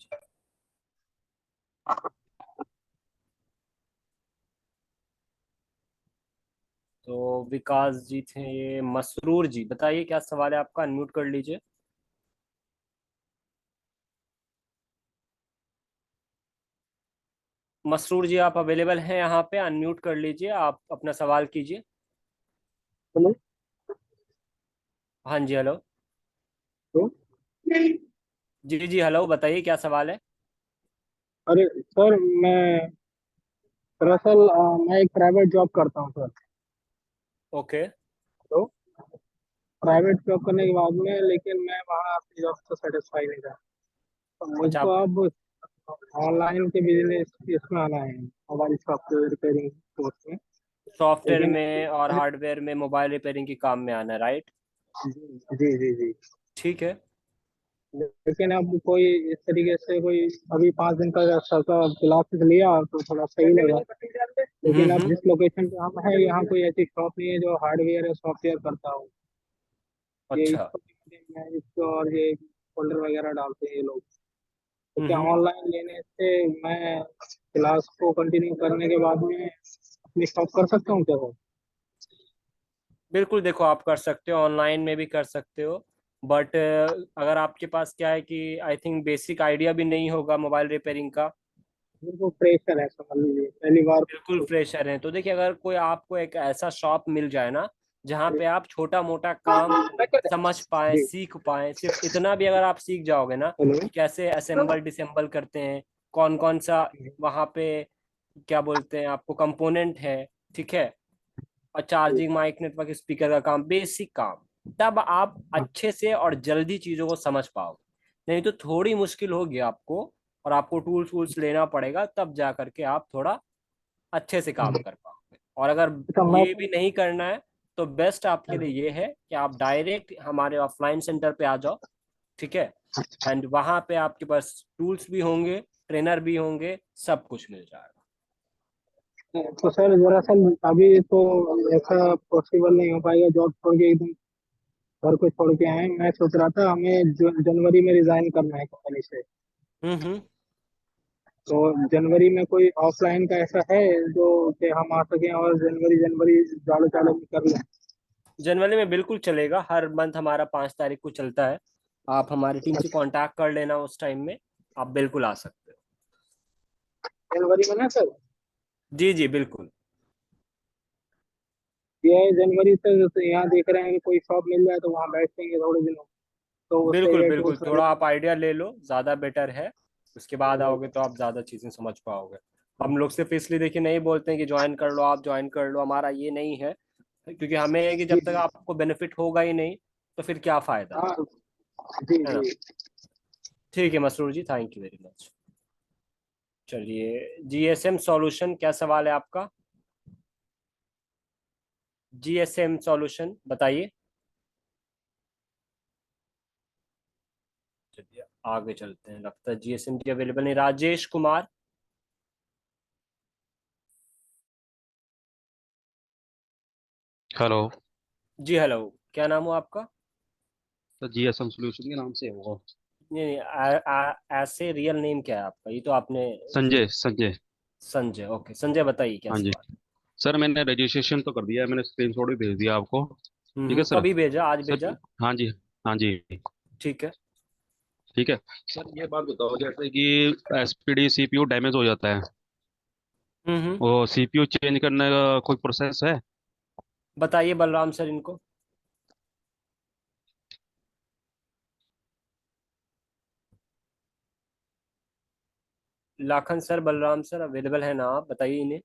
तो विकास जी थे ये। मसरूर जी बताइए क्या सवाल है आपका, अनम्यूट कर लीजिए। मसरूर जी आप अवेलेबल हैं यहाँ पे, अनम्यूट कर लीजिए, आप अपना सवाल कीजिए। हेलो। हाँ जी हेलो। तो जी जी हेलो, बताइए क्या सवाल है। अरे सर, मैं दरअसल मैं एक प्राइवेट जॉब करता हूँ सर। ओके। तो प्राइवेट जॉब करने के बाद में, लेकिन मैं वहाँ अपनी जॉब से सेटिस्फाई नहीं था। तो अच्छा मुझको अब ऑनलाइन के बिजनेस इसमें आना है, मोबाइल सॉफ्टवेयर रिपेयरिंग कोर्स में। सॉफ्टवेयर लेकिन में और हार्डवेयर में, मोबाइल रिपेयरिंग के काम में आना है, राइट। जी जी जी। ठीक है। लेकिन अब कोई इस तरीके से कोई अभी 5 दिन का क्लासेस लिया तो थोड़ा सही लगा। लेकिन अब हम्म। जिस लोकेशन पे हम हैं, यहाँ कोई ऐसी शॉप नहीं है जो हार्डवेयर या सॉफ्टवेयर करता हो। ये अच्छा। इसको में इसको और ये फोल्डर वगैरह डालते हैं ये लोग। तो क्या हम्म। ऑनलाइन लेने से मैं क्लास को कंटिन्यू करने के बाद में अपनी शॉप कर सकता हूँ क्या सर? बिल्कुल, देखो आप कर सकते हो, ऑनलाइन में भी कर सकते हो, बट अगर आपके पास क्या है कि आई थिंक बेसिक आइडिया भी नहीं होगा मोबाइल रिपेयरिंग का। बिल्कुल प्रेशर है, समझ लीजिए पहली बार। बिल्कुल फ्रेशर हैं तो देखिए, अगर कोई आपको एक ऐसा शॉप मिल जाए ना जहाँ पे आप छोटा मोटा काम समझ पाए, जी। सीख पाए, सिर्फ इतना भी अगर आप सीख जाओगे ना हेलो। कि कैसे असेंबल डिसेंबल करते हैं, कौन कौन सा वहाँ पे क्या बोलते हैं आपको कंपोनेंट है, ठीक है, और चार्जिंग माइक नेटवर्क स्पीकर का काम, बेसिक काम, तब आप अच्छे से और जल्दी चीजों को समझ पाओगे। नहीं तो थोड़ी मुश्किल होगी आपको, और आपको टूल्स वूल्स लेना पड़ेगा, तब जा करके आप थोड़ा अच्छे से काम कर पाओगे। और अगर तो मैं ये भी नहीं करना है तो बेस्ट आपके लिए ये है कि आप डायरेक्ट हमारे ऑफलाइन सेंटर पे आ जाओ, ठीक है, एंड वहां पे आपके पास टूल्स भी होंगे, ट्रेनर भी होंगे, सब कुछ मिल जाएगा। तो सर दरअसल अभी तो ऐसा पॉसिबल नहीं हो पाएगा, जॉब छोड़ के एकदम घर को छोड़ के आए। मैं सोच रहा था हमें जनवरी में रिजाइन करना है कंपनी से। हम्म। तो जनवरी में कोई ऑफलाइन का ऐसा है जो कि हम आ सकें और जनवरी जनवरी जाड़े चाड़े में कर लें? जनवरी में बिल्कुल चलेगा, हर मंथ हमारा 5 तारीख को चलता है। आप हमारी टीम से कांटेक्ट कर लेना, उस टाइम में आप बिल्कुल आ सकते हो। जनवरी में ना सर? जी जी बिल्कुल। ये है जनवरी से जैसे यहाँ देख रहे हैं कि कोई शॉप मिल जाए तो वहाँ बैठ जाएंगे थोड़े दिनों, तो उससे बिल्कुल ये बिल्कुल, टूल्स थोड़ा वगैरह। आप आइडिया ले लो, ज्यादा बेटर है। उसके बाद आओगे तो आप ज्यादा चीजें समझ पाओगे। हम लोग सिर्फ इसलिए देखिए नहीं बोलते हैं कि ज्वाइन कर लो, आप ज्वाइन कर लो, हमारा ये नहीं है, क्योंकि हमें है कि जी जब तक जी। आपको बेनिफिट होगा ही नहीं तो फिर क्या फायदा, हाँ जी है ना। जी। ठीक है मसरूर जी, थैंक यू वेरी मच। चलिए, जीएसएम सॉल्यूशन, क्या सवाल है आपका। जीएसएम सॉल्यूशन बताइए। चलिए आगे चलते हैं, लगता है जीएसएम की अवेलेबल नहीं। राजेश कुमार। हेलो। जी हेलो, क्या नाम हो आपका। तो जीएसएम सॉल्यूशन के नाम से होगा। नहीं नहीं, ऐसे रियल नेम क्या है आपका, ये तो आपने ये। संजय संजय। संजय, ओके संजय, बताइए क्या हाँ जी। सवाल। सर मैंने रजिस्ट्रेशन तो कर दिया है, मैंने स्क्रीनशॉट भी भेज दिया आपको। ठीक है सर। कभी भेजा, आज सर भेजा। हाँ जी। हाँ जी। ठीक है। ठीक है। सर ये बात बताओ, जैसे कि एसपीडी सीपीयू डैमेज हो जाता है, हम्म। वो सीपीयू चेंज करने का कोई प्रोसेस है? बताइए बलराम सर इनको। Lakhan sir, Balram sir available है ना, आप बताइए इन्हें।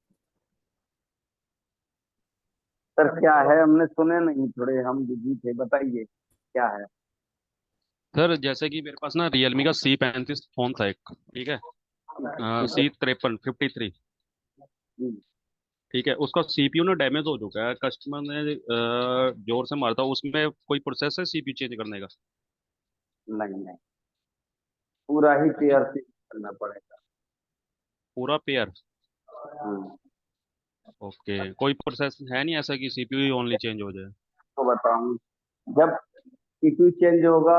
सर क्या है, हमने सुने नहीं, थोड़े हम बिजी थे, बताइए क्या है। सर जैसे कि मेरे पास ना रियलमी का C35 फोन था एक, ठीक है, ठीक है। C53 53। जी। ठीक है, उसका सीपीयू ना डैमेज हो चुका है, कस्टमर ने जोर से मारता, उसमें कोई प्रोसेस है सीपीयू चेंज करने का? नहीं नहीं, पूरा ही पेयर से करना पड़ेगा। पूरा पेयर? हम्म। ओके, कोई प्रोसेस है नहीं ऐसा कि सीपीयू ही ओनली चेंज हो जाए? तो बताऊं, जब सीपीयू चेंज होगा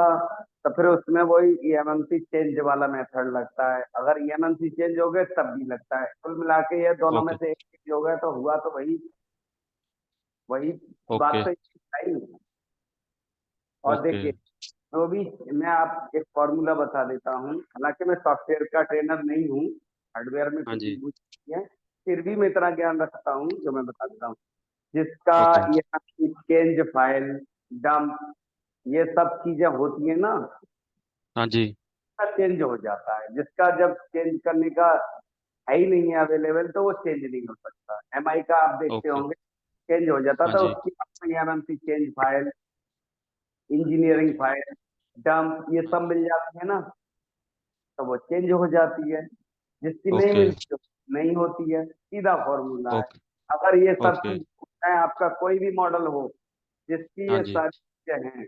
तो फिर उसमें वही ईएमएमसी चेंज वाला मेथड लगता है, अगर ईएमएमसी चेंज हो गए तब भी लगता है। कुल मिला के ये दोनों में ओके। से एक चेंज हो गया तो हुआ तो वही। वही बात ओके तो आई। और ओके देखिए, जो भी, मैं आप एक फॉर्मूला बता देता हूँ, हालांकि मैं सॉफ्टवेयर का ट्रेनर नहीं हूँ, हार्डवेयर में हाँ कुछ भी जी कुछ नहीं है, फिर भी मैं इतना ज्ञान रखता हूँ जो मैं बता देता हूँ। जिसका ओके यहाँ की चेंज फाइल, डंप, ये सब चीजें होती है ना, हाँ जी चेंज हो जाता है। जिसका जब चेंज करने का है ही नहीं है अवेलेबल, तो वो चेंज नहीं हो सकता। एमआई का आप देखते ओके होंगे, चेंज हो जाता हाँ था, जी उसकी MMC change file, engineering file, dump, ये सब मिल जाती है ना, तो वो चेंज हो जाती है। जिसकी नहीं ओके मिलती, नहीं होती है, सीधा फॉर्मूला है। ओके अगर ये सब ओके चीज है, आपका कोई भी मॉडल हो जिसकी हाँ ये जी सारी चीजें हैं,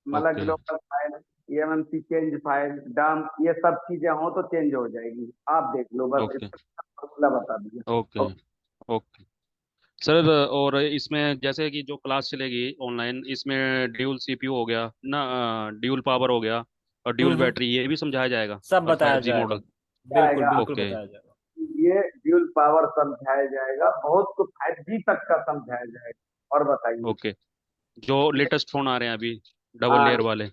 मतलब okay global file, MMC change file, dump, ये सब चीजें हो तो चेंज हो जाएगी। आप देख लो, बस ओके इसका फॉर्मूला बता दिया। Okay okay sir. और इसमें जैसे कि जो क्लास चलेगी ऑनलाइन, इसमें ड्यूल सीपीयू हो गया ना, ड्यूल पावर हो गया और ड्यूल हम्म। बैटरी, ये भी समझाया जाएगा सब और बताया 5G जाएगा, मॉडल। बिल्कुल जाएगा बिल्कुल ओके बताया जाएगा। ये ड्यूल पावर समझाया जाएगा, बहुत कुछ 5G तक का समझाया जाएगा। और बताइए। ओके जो लेटेस्ट फोन आ रहे हैं अभी, डबल हाँ, लेयर वाले।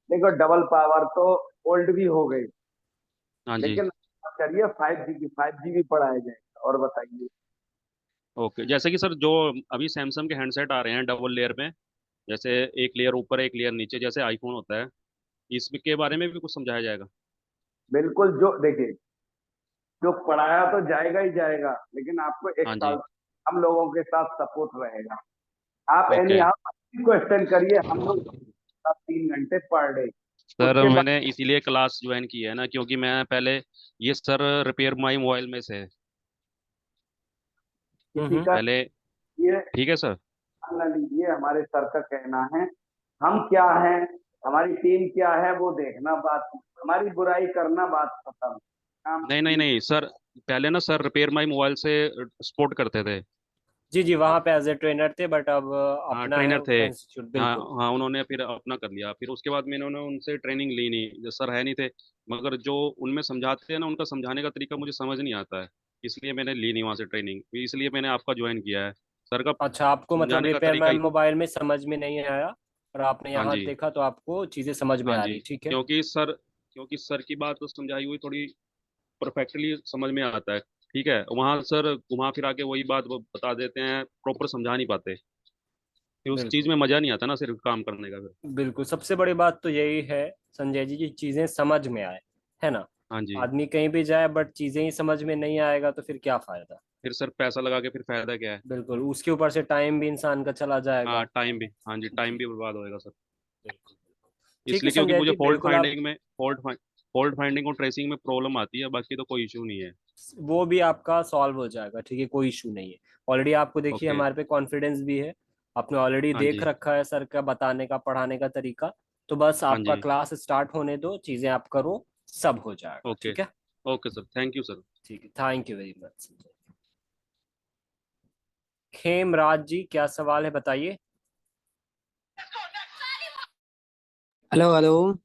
देखो डबल पावर तो ओल्ड भी हो गई, हाँ जी लेकिन करिए 5G की, 5G भी पढ़ाया जाएगा। और बताइए। ओके। जैसे कि सर जो अभी सैमसंग के हैंडसेट आ रहे हैं डबल लेयर में, जैसे एक लेयर ऊपर एक लेयर नीचे, जैसे आईफोन होता है, इसके बारे में भी कुछ समझाया जाएगा। बिल्कुल, जो देखिए, जो पढ़ाया तो जाएगा ही जाएगा, लेकिन आपको एक हाँ साल जी हम लोगों के साथ सपोर्ट रहेगा। आप एनी ओके आप क्वेश्चन करिए, हम लोग 3 घंटे पर डे। सर। उसके बाद मैंने इसीलिए क्लास ज्वाइन की है ना, क्योंकि मैं पहले, ये सर रिपेयर माई मोबाइल में से है किसी का पहले। ये ठीक है सर। मान ना लीजिए, हमारे सर का कहना है, हम क्या हैं, हमारी टीम क्या है, वो देखना बात, हमारी बुराई करना बात खत्म। हम नहीं नहीं टीम, नहीं सर, पहले ना सर रिपेयर माई मोबाइल से सपोर्ट करते थे। जी जी, वहाँ पे एज ए ट्रेनर थे, बट अब हाँ अपना है ट्रेनर थे। उनका इंस्टीट्यूट, हाँ बिल्कुल। हाँ उन्होंने फिर अपना कर लिया, फिर उसके बाद मैंने उनसे ट्रेनिंग ली नहीं, जो सर है नहीं थे। मगर जो उनमें समझाते हैं ना, उनका समझाने का तरीका मुझे समझ नहीं आता है, इसलिए मैंने ली नहीं वहाँ से ट्रेनिंग, इसलिए मैंने आपका ज्वाइन किया है। सर का अच्छा, आपको मतलब समझाने का रिपेयर तरीका मैन ही। मोबाइल में समझ में नहीं आया और आपने हाँ यहाँ जी देखा तो आपको चीजें समझ में हाँ आ जी। रही, ठीक है। क्योंकि सर की बात तो समझाई हुई थोड़ी परफेक्टली समझ में आता है। ठीक है, वहाँ सर घुमा फिरा के वही बात वो बता देते हैं, प्रॉपर समझा नहीं पाते, फिर उस चीज बिल्कुल में मजा नहीं आता ना सिर्फ काम करने का फिर। बिल्कुल, सबसे बड़ी बात तो यही है संजय जी की चीजें समझ में आए, है ना। हाँ जी। आदमी कहीं भी जाए बट चीजें ही समझ में नहीं आएगा तो फिर क्या फायदा। फिर सर पैसा लगा के फिर फायदा क्या है। बिल्कुल, उसके ऊपर से टाइम भी इंसान का चला जाएगा। हाँ टाइम भी, हाँ जी टाइम भी बर्बाद होएगा सर। बिल्कुल। ठीक है इसलिए क्योंकि संजय मुझे जी, बिल्कुल आप, फॉल्ट फाइंडिंग और ट्रेसिंग में प्रॉब्लम आती है, बाकी तो कोई इशू नहीं है। वो भी आपका सॉल्व हो जाएगा, ठीक है, कोई इशू नहीं है। ऑलरेडी आपको देखिए ओके हमारे पे कॉन्फिडेंस भी है, आपने ऑलरेडी हाँ देख जी रखा है सर का बताने का, पढ़ाने का तरीका। तो बस हाँ आपका जी क्लास स्टार्ट होने दो, चीजें आप करो, सब हो जाएगा, ओके ठीक है। Okay sir, thank you sir. ठीक है, thank you very much. Khemraj ji, क्या सवाल है बताइए। हेलो हेलो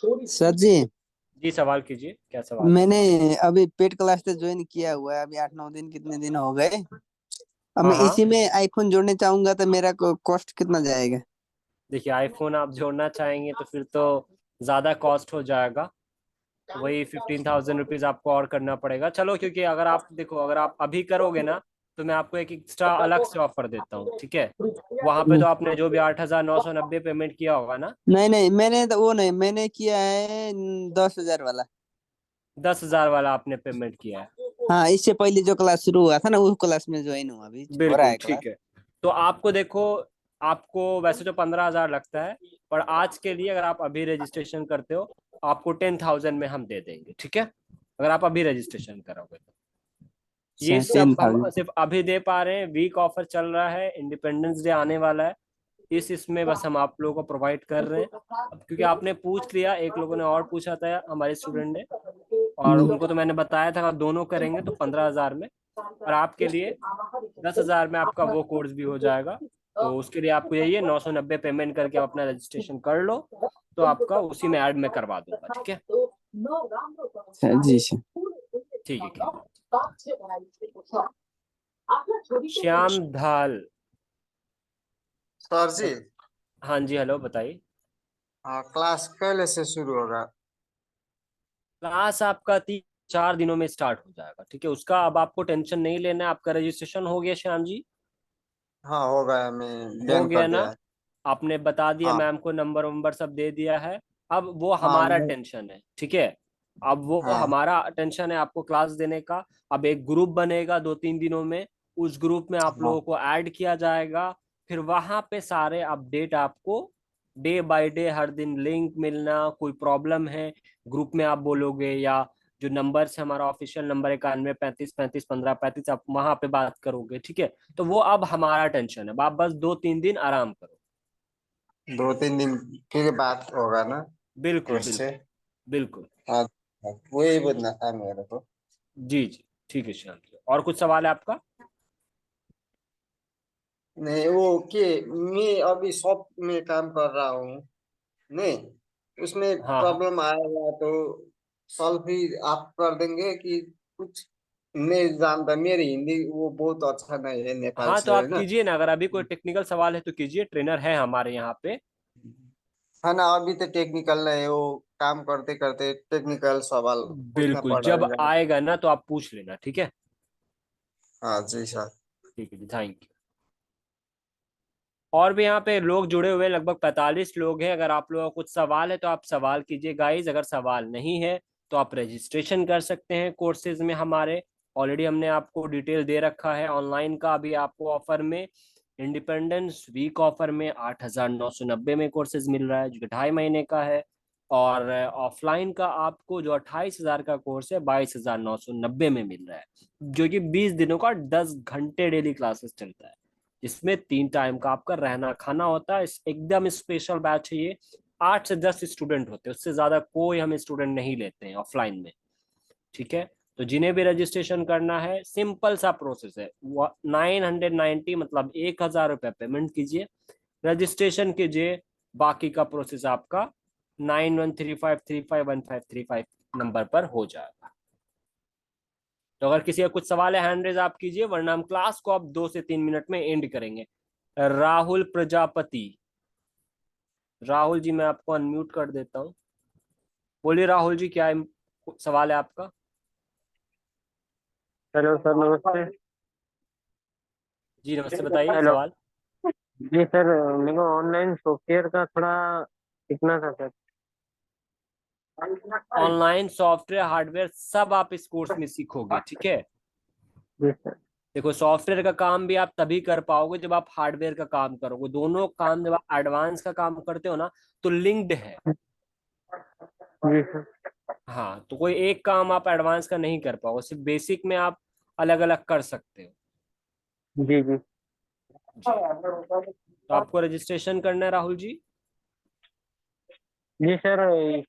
सर जी, जी सवाल कीजिए, क्या सवाल है। मैंने अभी पेड क्लास से ज्वाइन किया हुआ है, अभी 8-9 दिन कितने दिन हो गए। अब हाँ मैं हाँ, इसी में आईफोन जोड़ने चाहूंगा तो मेरा कॉस्ट कितना जाएगा? देखिए आईफोन आप जोड़ना चाहेंगे तो फिर तो ज़्यादा कॉस्ट हो जाएगा, वही 15,000 रुपीज़ आपको और करना पड़ेगा। चलो, क्योंकि अगर आप देखो, अगर आप अभी करोगे ना तो मैं आपको एक एक्स्ट्रा अलग से ऑफर देता हूँ, ठीक है। वहां पे तो आपने जो भी 8,990 पेमेंट किया होगा ना, नहीं नहीं, मैंने तो वो नहीं, मैंने किया है 10,000 वाला। 10,000 वाला आपने पेमेंट किया है। हाँ, इससे पहले जो क्लास शुरू हुआ था ना, उस क्लास में ज्वाइन हुआ, अभी हो रहा बिल्कुल है क्लास। ठीक है। तो आपको देखो, आपको वैसे तो 15,000 लगता है, पर आज के लिए अगर आप अभी रजिस्ट्रेशन करते हो, आपको 10,000 में हम दे देंगे, ठीक है, अगर आप अभी रजिस्ट्रेशन करोगे तो। ये सब हम 10,000। सिर्फ अभी दे पा रहे हैं, वीक ऑफर चल रहा है, इंडिपेंडेंस डे आने वाला है, इसमें बस हम आप लोगों को प्रोवाइड कर रहे हैं। अब क्योंकि आपने पूछ लिया, एक लोगों ने और पूछा था हमारे स्टूडेंट ने, और उनको तो मैंने बताया था दोनों करेंगे तो 15,000 में, और आपके लिए 10,000 में आपका वो कोर्स भी हो जाएगा। तो उसके लिए आपको यही है, 990 पेमेंट करके आप अपना रजिस्ट्रेशन कर लो, तो आपका उसी में ऐड में करवा दूंगा, ठीक है। जी सर। ठीक है, श्याम धाल। सर जी। हाँ जी, हेलो, बताइए। क्लास कल से शुरू होगा? क्लास आपका 3-4 दिनों में स्टार्ट हो जाएगा, ठीक है। उसका अब आपको टेंशन नहीं लेना है। आपका रजिस्ट्रेशन हो गया श्याम जी? हाँ हो गया, मैं हो ज्वाइन गया कर दिया ना? है। आपने बता दिया हाँ मैम को, नंबर वंबर सब दे दिया है। अब वो हाँ हमारा टेंशन है, ठीक है। अब वो हाँ हमारा टेंशन है आपको क्लास देने का। अब एक ग्रुप बनेगा 2-3 दिनों में। उस ग्रुप में आप हाँ लोगों को ऐड किया जाएगा। फिर वहां पे सारे अपडेट आपको डे बाय डे हर दिन लिंक मिलना। कोई प्रॉब्लम है ग्रुप में आप बोलोगे, या जो नंबर है हमारा ऑफिशियल नंबर 91 35 35 15 35, आप वहां पे बात करोगे, ठीक है। तो वो अब हमारा टेंशन है। आप बस 2-3 दिन आराम करो। 2-3 दिन के बाद होगा ना बिल्कुल कोर्स से? बिल्कुल बिल्कुल। हाँ वही बोलना था मेरे को। जी जी, ठीक है श्याम जी। और कुछ सवाल है आपका? नहीं वो के मैं अभी शॉप में काम कर रहा हूँ, नहीं उसमें हाँ हाँ प्रॉब्लम आएगा तो सॉल्व भी आप कर देंगे कि कुछ? नहीं जानता, मेरी हिंदी वो बहुत अच्छा नहीं है, नेपाल हाँ, तो से है आप ना। कीजिए ना। अगर अभी कोई टेक्निकल सवाल है तो कीजिए, ट्रेनर है हमारे यहाँ पे। है ना, अभी तो टेक्निकल नहीं, वो काम करते करते टेक्निकल सवाल पूछना बिल्कुल, जब पड़ेगा। आएगा ना तो आप पूछ लेना, ठीक है। हाँ जी सर। ठीक है जी, थैंक यू। और भी यहाँ पे लोग जुड़े हुए हैं, लगभग 45 लोग हैं। अगर आप लोगों को कुछ सवाल है तो आप सवाल कीजिए गाइज। अगर सवाल नहीं है तो आप रजिस्ट्रेशन कर सकते हैं कोर्सेज में हमारे। ऑलरेडी हमने आपको डिटेल दे रखा है। ऑनलाइन का अभी आपको ऑफर में, इंडिपेंडेंस वीक ऑफर में 8,990 में कोर्सेज मिल रहा है, जो कि 2.5 महीने का है। और ऑफलाइन का आपको जो 28,000 का कोर्स है 22,990 में मिल रहा है, जो कि 20 दिनों का 10 घंटे डेली क्लासेस चलता है, जिसमें 3 टाइम का आपका रहना खाना होता है। एकदम स्पेशल बैच है ये। 8 से 10 स्टूडेंट होते हैं, उससे ज्यादा कोई हम स्टूडेंट नहीं लेते हैं ऑफलाइन में, ठीक है। तो जिन्हें भी रजिस्ट्रेशन करना है, सिंपल सा प्रोसेस है। 990 मतलब 1,000 रुपये पेमेंट कीजिए, रजिस्ट्रेशन कीजिए। बाकी का प्रोसेस आपका 9135351535 नंबर पर हो जाएगा। तो अगर किसी का कुछ सवाल है हैंड रेज आप कीजिए, वरना हम क्लास को अब 2 से 3 मिनट में एंड करेंगे। राहुल प्रजापति। राहुल जी, मैं आपको अनम्यूट कर देता हूँ। बोलिए राहुल जी, क्या सवाल है आपका? हेलो सर, नमस्ते। जी नमस्ते, बताइए हेलो। सवाल। जी सर, मेरे को ऑनलाइन सॉफ्टवेयर का थोड़ा सीखना था सर। ऑनलाइन सॉफ्टवेयर हार्डवेयर सब आप इस कोर्स में सीखोगे, ठीक है। जी सर। देखो, सॉफ्टवेयर का काम भी आप तभी कर पाओगे जब आप हार्डवेयर का काम करोगे। दोनों काम जब आप एडवांस का काम करते हो ना, तो लिंक्ड है। जी सर। हाँ, तो कोई एक काम आप एडवांस का नहीं कर पाओगे, सिर्फ बेसिक में आप अलग अलग कर सकते हो। जी जी। जी, तो आपको रजिस्ट्रेशन करना है राहुल जी? जी सर,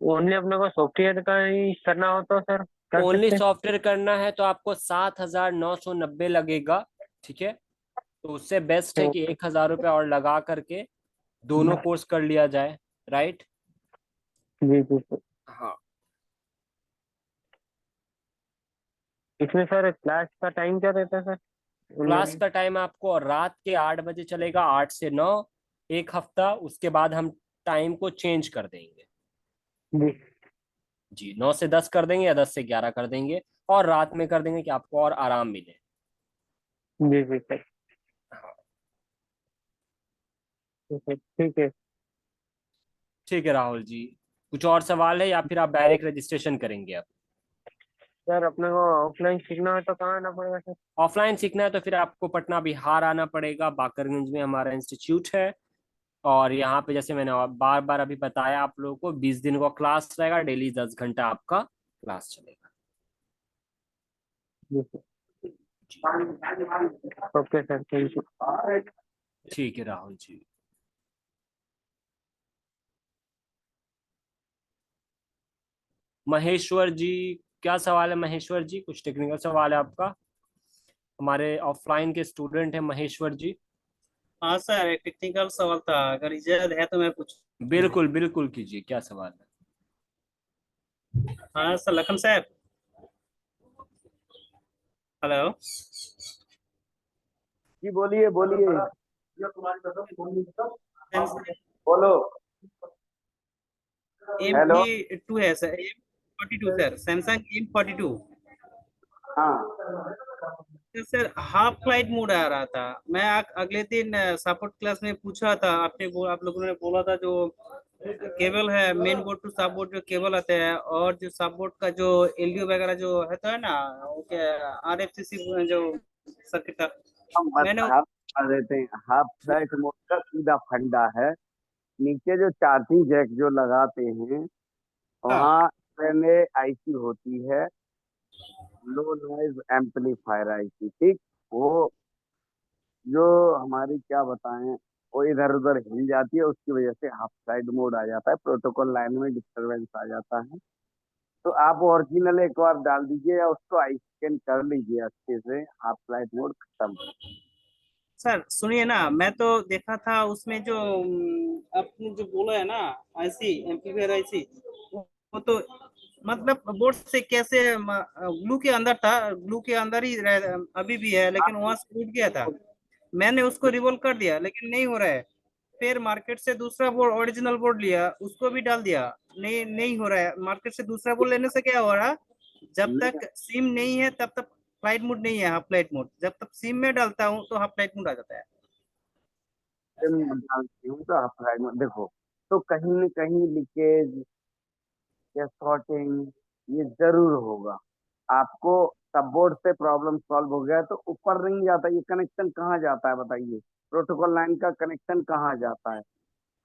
ओनली अपने को सॉफ्टवेयर का ही करना हो तो सर कर ओनली सकते हैं? सॉफ्टवेयर करना है तो आपको 7,990 लगेगा, ठीक है। तो उससे बेस्ट है तो कि 1,000 रुपये और लगा करके दोनों कोर्स कर लिया जाए, राइट। जी जी सर। हाँ, इसमें सर क्लास का टाइम क्या रहता है सर? Class online? का टाइम आपको रात के 8 बजे चलेगा, 8 से 9, एक हफ्ता। उसके बाद हम टाइम को चेंज कर देंगे। जी जी, 9 से 10 कर देंगे या 10 से 11 कर देंगे, और रात में कर देंगे कि आपको और आराम मिले। जी जी सर। ठीक है। ठीक है राहुल जी, कुछ और सवाल है या फिर आप डायरेक्ट रजिस्ट्रेशन करेंगे अब? सर अपने को ऑफलाइन सीखना है तो कहाँ आना पड़ेगा सर? ऑफलाइन सीखना है तो फिर आपको पटना बिहार आना पड़ेगा। बाकरगंज में हमारा इंस्टीट्यूट है। और यहाँ पे जैसे मैंने बार बार अभी बताया आप लोगों को, 20 दिन का क्लास रहेगा, डेली 10 घंटा आपका क्लास चलेगा। जी sir. Okay sir, thank you. ठीक है राहुल जी। महेश्वर जी, क्या सवाल है महेश्वर जी? कुछ टेक्निकल सवाल है आपका? हमारे ऑफलाइन के स्टूडेंट हैं महेश्वर जी। हाँ सर, एक टेक्निकल सवाल था, अगर इजाजत है तो मैं पूछ। बिल्कुल बिल्कुल कीजिए, क्या सवाल है? हाँ सर, लखन सर। हेलो। जी बोलिए बोलिए, बोलो। हेलो। M42 है sir, M42 sir, Samsung M42। हाँ तो सर हाफ फ्लाइट मोड आ रहा था। मैं अगले दिन सपोर्ट क्लास में पूछा था, आप लोगों ने बोला था जो केबल है मेन बोर्ड टू सब बोर्ड जो केबल आते हैं, और जो सब बोर्ड का जो एलडीओ वगैरह जो होता है ना, वो क्या आरएफसीसी जो सर्किट था, हम मैंने हाफ बता देते हैं। हाफ फ्लाइट मोड का सीधा फंडा है, नीचे जो चार्जिंग जैक जो लगाते हैं हाँ वहाँ में आईसी होती है, लो नॉइज एम्पलीफायर आईसी, ठीक। वो जो हमारी क्या बताएं, वो इधर उधर हिल जाती है, उसकी वजह से हाफ साइड मोड आ जाता है, प्रोटोकॉल लाइन में डिस्टरबेंस आ जाता है। तो आप ओरिजिनल एक बार डाल दीजिए या उसको आई स्कैन कर लीजिए अच्छे से, हाफ फ्लाइट मोड खत्म। सर सुनिए ना, मैं तो देखा था उसमें जो आपने जो बोला है ना, आईसी एम्पलीफायर आईसी, वो तो मतलब बोर्ड से कैसे ग्लू के अंदर था, ग्लू के अंदर ही अभी भी है, लेकिन वहां से टूट गया था। मैंने उसको रिवॉल्व कर दिया लेकिन नहीं हो रहा है। फिर मार्केट से दूसरा बोर्ड, ओरिजिनल बोर्ड लिया, उसको भी डाल दिया, नहीं नहीं हो रहा है। मार्केट से दूसरा बोर्ड लेने से क्या हो रहा, जब तक सिम नहीं है तब तक फ्लाइट मोड नहीं है, हाफ फ्लाइट मोड। जब तक सिम में डालता हूँ तो हाफ फ्लाइट मोड आ जाता है। डालती हूँ तो हाफ फ्लाइट मोड देखो, तो कहीं न कहीं लीकेज या शॉर्टिंग ये जरूर होगा। आपको सब बोर्ड से प्रॉब्लम सॉल्व हो गया तो ऊपर नहीं जाता, ये कनेक्शन कहाँ जाता है बताइए, प्रोटोकॉल लाइन का कनेक्शन कहाँ जाता है,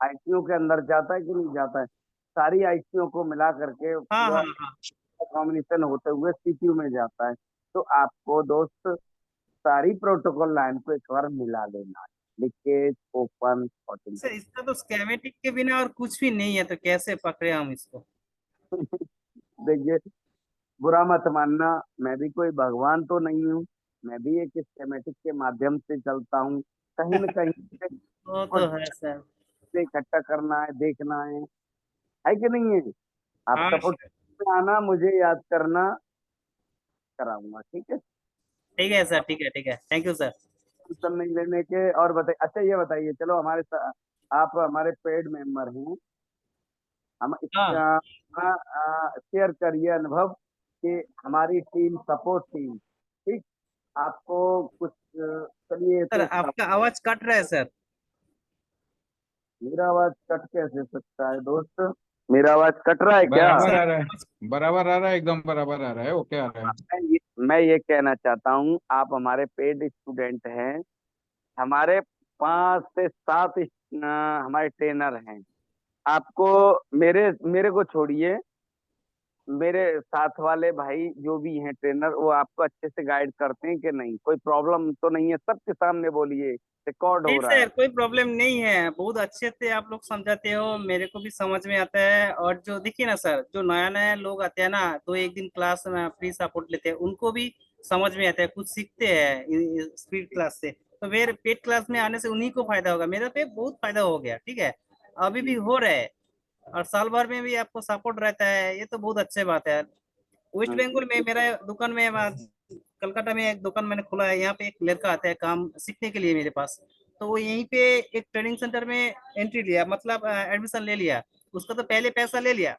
आईसीयू के अंदर जाता है कि नहीं जाता है, सारी आईसीयू को मिला करके हाँ पूरा हाँ हाँ कॉम्बिनेशन होते हुए सीपीयू में जाता है। तो आपको दोस्त सारी प्रोटोकॉल लाइन को एक बार मिला लेना है, लीकेज ओपन शॉर्टिंग। सर, इसका तो स्केमेटिक के बिना और कुछ भी नहीं है, तो कैसे पकड़े हम इसको। देखिए, बुरा मत मानना, मैं भी कोई भगवान तो नहीं हूँ, मैं भी एक स्केमेटिक के माध्यम से चलता हूँ। कहीं न कहीं से वो कुछ तो है सर। से इकट्ठा करना है, देखना है कि नहीं है। आप हाँ सपोर्ट में आना, मुझे याद करना, कराऊंगा, ठीक है। ठीक है सर, ठीक है ठीक है, थैंक यू सर। टेंशन नहीं लेने के। और बताइए, अच्छा ये बताइए, चलो आप हमारे पेड मेंबर हैं, हम हाँ शेयर करिए अनुभव कि हमारी टीम सपोर्ट टीम, ठीक। आपको कुछ चलिए सर, तो आपका आवाज कट रहा है सर। मेरा आवाज कट कैसे सकता है दोस्त, मेरा आवाज कट रहा है क्या? बराबर सर आ रहा है, बराबर आ रहा है, एकदम बराबर आ रहा है, ओके आ रहा है। मैं ये कहना चाहता हूँ, आप हमारे पेड स्टूडेंट हैं, हमारे 5 से 7 हमारे ट्रेनर हैं। आपको मेरे मेरे को छोड़िए, मेरे साथ वाले भाई जो भी हैं ट्रेनर, वो आपको अच्छे से गाइड करते हैं कि नहीं, कोई प्रॉब्लम तो नहीं है? सबके सामने बोलिए, रिकॉर्ड नहीं हो रहा है। सर, कोई प्रॉब्लम नहीं है, बहुत अच्छे से आप लोग समझाते हो, मेरे को भी समझ में आता है। और जो देखिए ना सर, जो नया नया लोग आते हैं ना, तो एक दिन क्लास में फ्री सपोर्ट लेते हैं, उनको भी समझ में आता है, कुछ सीखते हैं स्पीड क्लास से। तो मेरे पेड क्लास में आने से उन्हीं को फायदा होगा, मेरा पे बहुत फायदा हो गया, ठीक है, अभी भी हो रहा है। और साल भर में भी आपको सपोर्ट रहता है, ये तो बहुत अच्छी बात है। वेस्ट बंगाल में मेरा दुकान में कलकत्ता में एक दुकान मैंने खोला है, यहाँ पे एक लड़का आता है काम सीखने के लिए मेरे पास। तो वो यहीं पे एक ट्रेनिंग सेंटर में एंट्री लिया, मतलब एडमिशन ले लिया। उसका तो पहले पैसा ले लिया,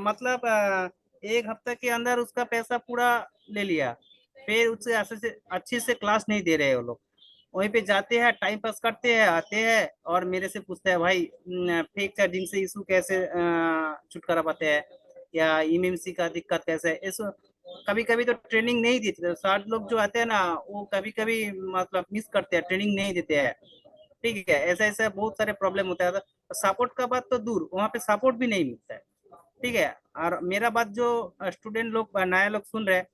मतलब 1 हफ्ते के अंदर उसका पैसा पूरा ले लिया। फिर उससे अच्छे से क्लास नहीं दे रहे वो लोग, वहीं पे जाते हैं, टाइम पास करते हैं, आते हैं और मेरे से पूछते हैं भाई फेक चार्जिंग से इशू कैसे छुटकारा पाते हैं, या एमएमसी का दिक्कत कैसे है इस। कभी कभी तो ट्रेनिंग नहीं देते, तो 60 लोग जो आते हैं ना, वो कभी कभी मतलब मिस करते हैं, ट्रेनिंग नहीं देते हैं, ठीक है। ऐसा ऐसा बहुत सारे प्रॉब्लम होता है। सपोर्ट का बात तो दूर, वहाँ पे सपोर्ट भी नहीं मिलता है, ठीक है। और मेरा बात जो स्टूडेंट लोग नया लोग सुन रहे हैं,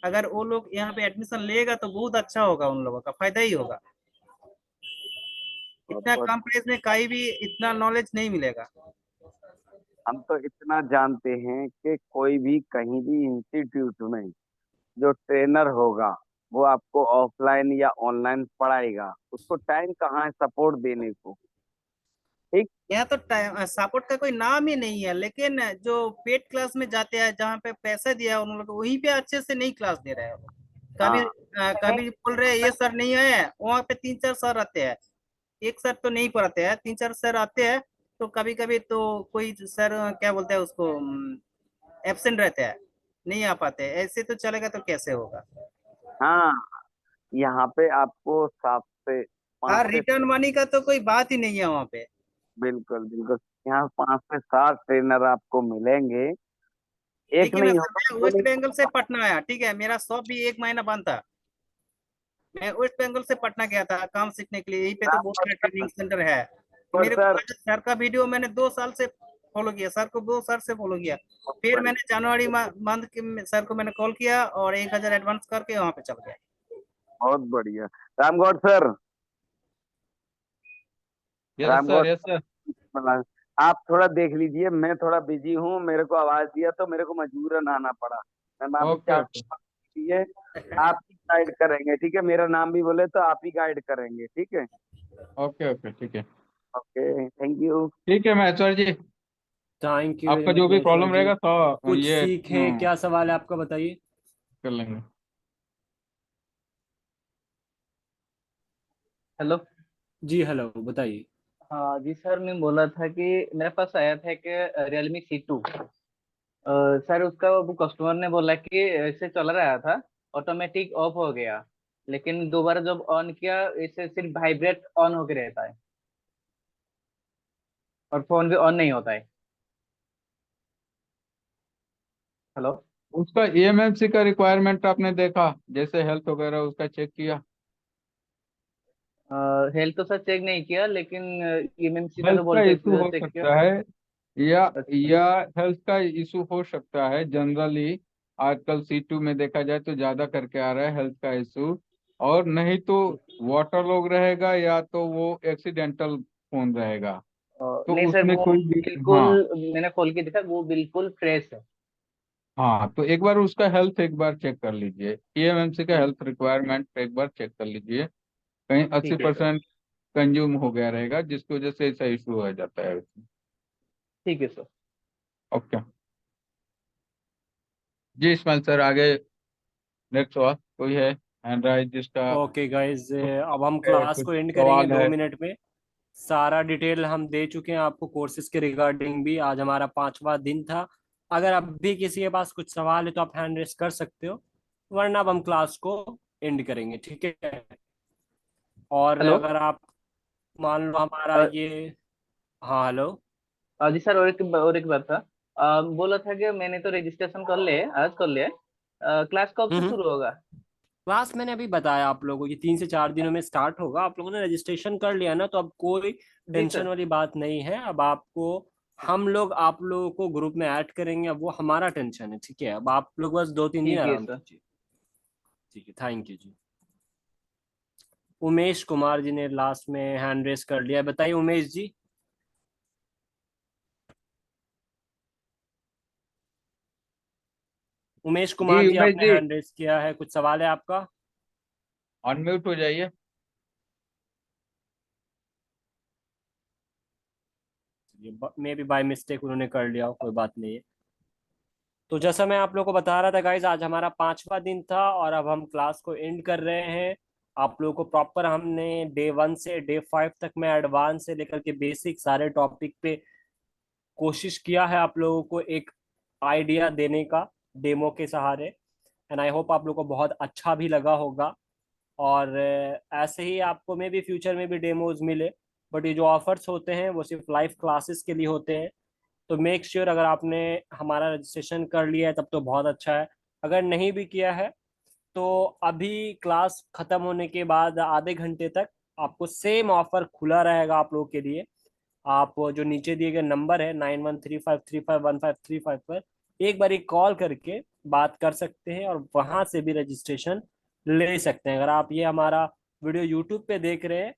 अगर वो लोग यहाँ पे एडमिशन लेगा तो बहुत अच्छा होगा, उन लोगों का फायदा ही होगा। इतना बहुत कम प्राइस में कहीं भी इतना नॉलेज नहीं मिलेगा। हम तो इतना जानते हैं कि कोई भी कहीं भी इंस्टीट्यूट में जो ट्रेनर होगा, वो आपको ऑफलाइन या ऑनलाइन पढ़ाएगा, उसको टाइम कहाँ है सपोर्ट देने को, ठीक। यहाँ तो सपोर्ट का कोई नाम ही नहीं है, लेकिन जो पेड क्लास में जाते हैं, जहाँ पे पैसा दिया है उन लोग, वहीं पे अच्छे से नहीं क्लास दे रहे हैं। कभी हाँ कभी बोल रहे हैं ये सर नहीं है, वहाँ पे 3-4 सर रहते हैं, एक सर तो नहीं पढ़ाते हैं, 3-4 सर आते हैं। तो कभी कभी तो कोई सर क्या बोलते हैं उसको, एब्सेंट रहते हैं, नहीं आ पाते। ऐसे तो चलेगा तो कैसे होगा। हाँ, यहाँ पे आपको 5 से रिटर्न मनी का तो कोई बात ही नहीं है वहाँ पे। बिल्कुल बिल्कुल, यहाँ 5 से 7 ट्रेनर आपको मिलेंगे। एक देखिए ना नहीं सर, होगा, मैं दो वेस्ट नहीं बंगाल से होगा। पटना आया, ठीक है, मेरा शॉप भी 1 महीना बंद था। मैं वेस्ट बंगाल से पटना गया था काम सीखने के लिए, यहीं पे तो बहुत सारे ट्रेनिंग सेंटर है। और मेरे को सर, लगा सर का वीडियो मैंने 2 साल से फॉलो किया, सर को 2 साल से फॉलो किया। फिर मैंने जनवरी मंथ के सर को मैंने कॉल किया और 1000 एडवांस करके वहाँ पे चल गया। बहुत बढ़िया। Ramgoud sir, yes Ramgoud sir, yes sir. Sir, आप थोड़ा देख लीजिए, मैं थोड़ा बिजी हूँ, मेरे को आवाज दिया तो मेरे को मजबूरन आना पड़ा। मैं माफी ओके चाहता ओके हूँ, ये आप ही गाइड करेंगे, ठीक है? मेरा नाम भी बोले तो आप ही गाइड करेंगे, ठीक है? ओके ओके, ठीक है। Okay, thank you. ठीक है महेश्वर जी, थैंक यू वेरी आपका मच जो भी महेश्वर प्रॉब्लम जी। रहेगा तो कुछ ये सीखें, क्या सवाल है आपका, बताइए। कर लेंगे। हेलो। जी हेलो, बताइए। हाँ जी सर, मैं बोला था कि मेरे पास आया था कि रियलमी C2। सर उसका वो कस्टमर ने बोला कि ऐसे चल रहा था, ऑटोमेटिक ऑफ हो गया, लेकिन दोबारा जब ऑन किया इसे सिर्फ वाइब्रेट ऑन होके रहता है और फोन भी ऑन नहीं होता है। हेलो। उसका EMMC का रिक्वायरमेंट आपने देखा, जैसे हेल्थ वगैरह उसका चेक किया? हेल्थ तो सर चेक नहीं किया, लेकिन EMMC का हेल्थ जो का वोल्टेज इशू हो चेक किया। सकता है, या अच्छा। या हेल्थ का इशू हो सकता है जनरली। आजकल C2 में देखा जाए तो ज्यादा करके आ रहा है हेल्थ का इशू, और नहीं तो वाटर लॉग रहेगा, या तो वो एक्सीडेंटल फोन रहेगा, तो नहीं सर, उसमें वो कोई भी। बिल्कुल, हाँ मैंने खोल के देखा, वो बिल्कुल फ्रेश है। हाँ, तो एक बार उसका हेल्थ एक बार चेक कर लीजिए, EMMC का हेल्थ रिक्वायरमेंट एक बार चेक कर लीजिए। कहीं अस्सी ठीक है सर। परसेंट कंज्यूम हो गया रहेगा, जिसकी वजह से ऐसा इशू हो जाता है। ठीक है सर। ओके जी, इस्माइल सर आगे नेक्स्ट सवाल कोई है? हैंड राइज जिसका ओके गाइज, अब हम क्लास कुछ को एंड करेंगे सवाल 2 मिनट में। सारा डिटेल हम दे चुके हैं आपको कोर्सेज के रिगार्डिंग भी। आज हमारा 5वां दिन था। अगर अब भी किसी के पास कुछ सवाल है तो आप हैंड रेस कर सकते हो, वरना अब हम क्लास को एंड करेंगे, ठीक है? और हेलो। अगर आप मान लो हमारा ये, हाँ हेलो। जी सर, और एक बात था। बोला था कि मैंने तो रजिस्ट्रेशन कर लिया, आज कर लिया। क्लास कब से शुरू होगा? क्लास मैंने अभी बताया आप लोगों की 3 से 4 दिनों में स्टार्ट होगा। आप लोगों ने रजिस्ट्रेशन कर लिया ना, तो अब कोई जी टेंशन सर। वाली बात नहीं है। अब आपको हम लोग आप लोगों को ग्रुप में ऐड करेंगे, अब वो हमारा टेंशन है, ठीक है? अब आप लोग बस 2-3 दिन ठीक है आराम सर। कीजिए। ठीक है, थैंक यू जी। उमेश कुमार जी ने लास्ट में हैंड रेस कर लिया, बताइए उमेश जी। उमेश जी कुमार जी, उमेश आपने जी, हैंड रेस किया है, कुछ सवाल है आपका? अनम्यूट हो जाइए। मे बी बाय मिस्टेक उन्होंने कर लिया हो, कोई बात नहीं है। तो जैसा मैं आप लोगों को बता रहा था गाइज, आज हमारा 5वां दिन था और अब हम क्लास को एंड कर रहे हैं। आप लोगों को प्रॉपर हमने डे 1 से डे 5 तक में एडवांस से लेकर के बेसिक सारे टॉपिक पे कोशिश किया है आप लोगों को एक आइडिया देने का डेमो के सहारे। एंड आई होप आप लोगों को बहुत अच्छा भी लगा होगा। और ऐसे ही आपको में भी फ्यूचर में भी डेमोज मिले, बट ये जो ऑफर्स होते हैं वो सिर्फ लाइव क्लासेस के लिए होते हैं। तो मेक श्योर अगर आपने हमारा रजिस्ट्रेशन कर लिया है तब तो बहुत अच्छा है। अगर नहीं भी किया है तो अभी क्लास खत्म होने के बाद आधे घंटे तक आपको सेम ऑफर खुला रहेगा आप लोगों के लिए। आप जो नीचे दिए गए नंबर है 9135351535 पर एक बार कॉल करके बात कर सकते हैं और वहां से भी रजिस्ट्रेशन ले सकते हैं। अगर आप ये हमारा वीडियो यूट्यूब पे देख रहे हैं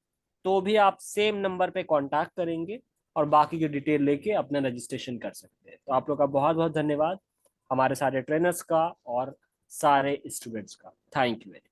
तो भी आप सेम नंबर पे कांटेक्ट करेंगे और बाकी की डिटेल लेके अपना रजिस्ट्रेशन कर सकते हैं। तो आप लोग का बहुत बहुत धन्यवाद, हमारे सारे ट्रेनर्स का और सारे स्टूडेंट्स का। Thank you very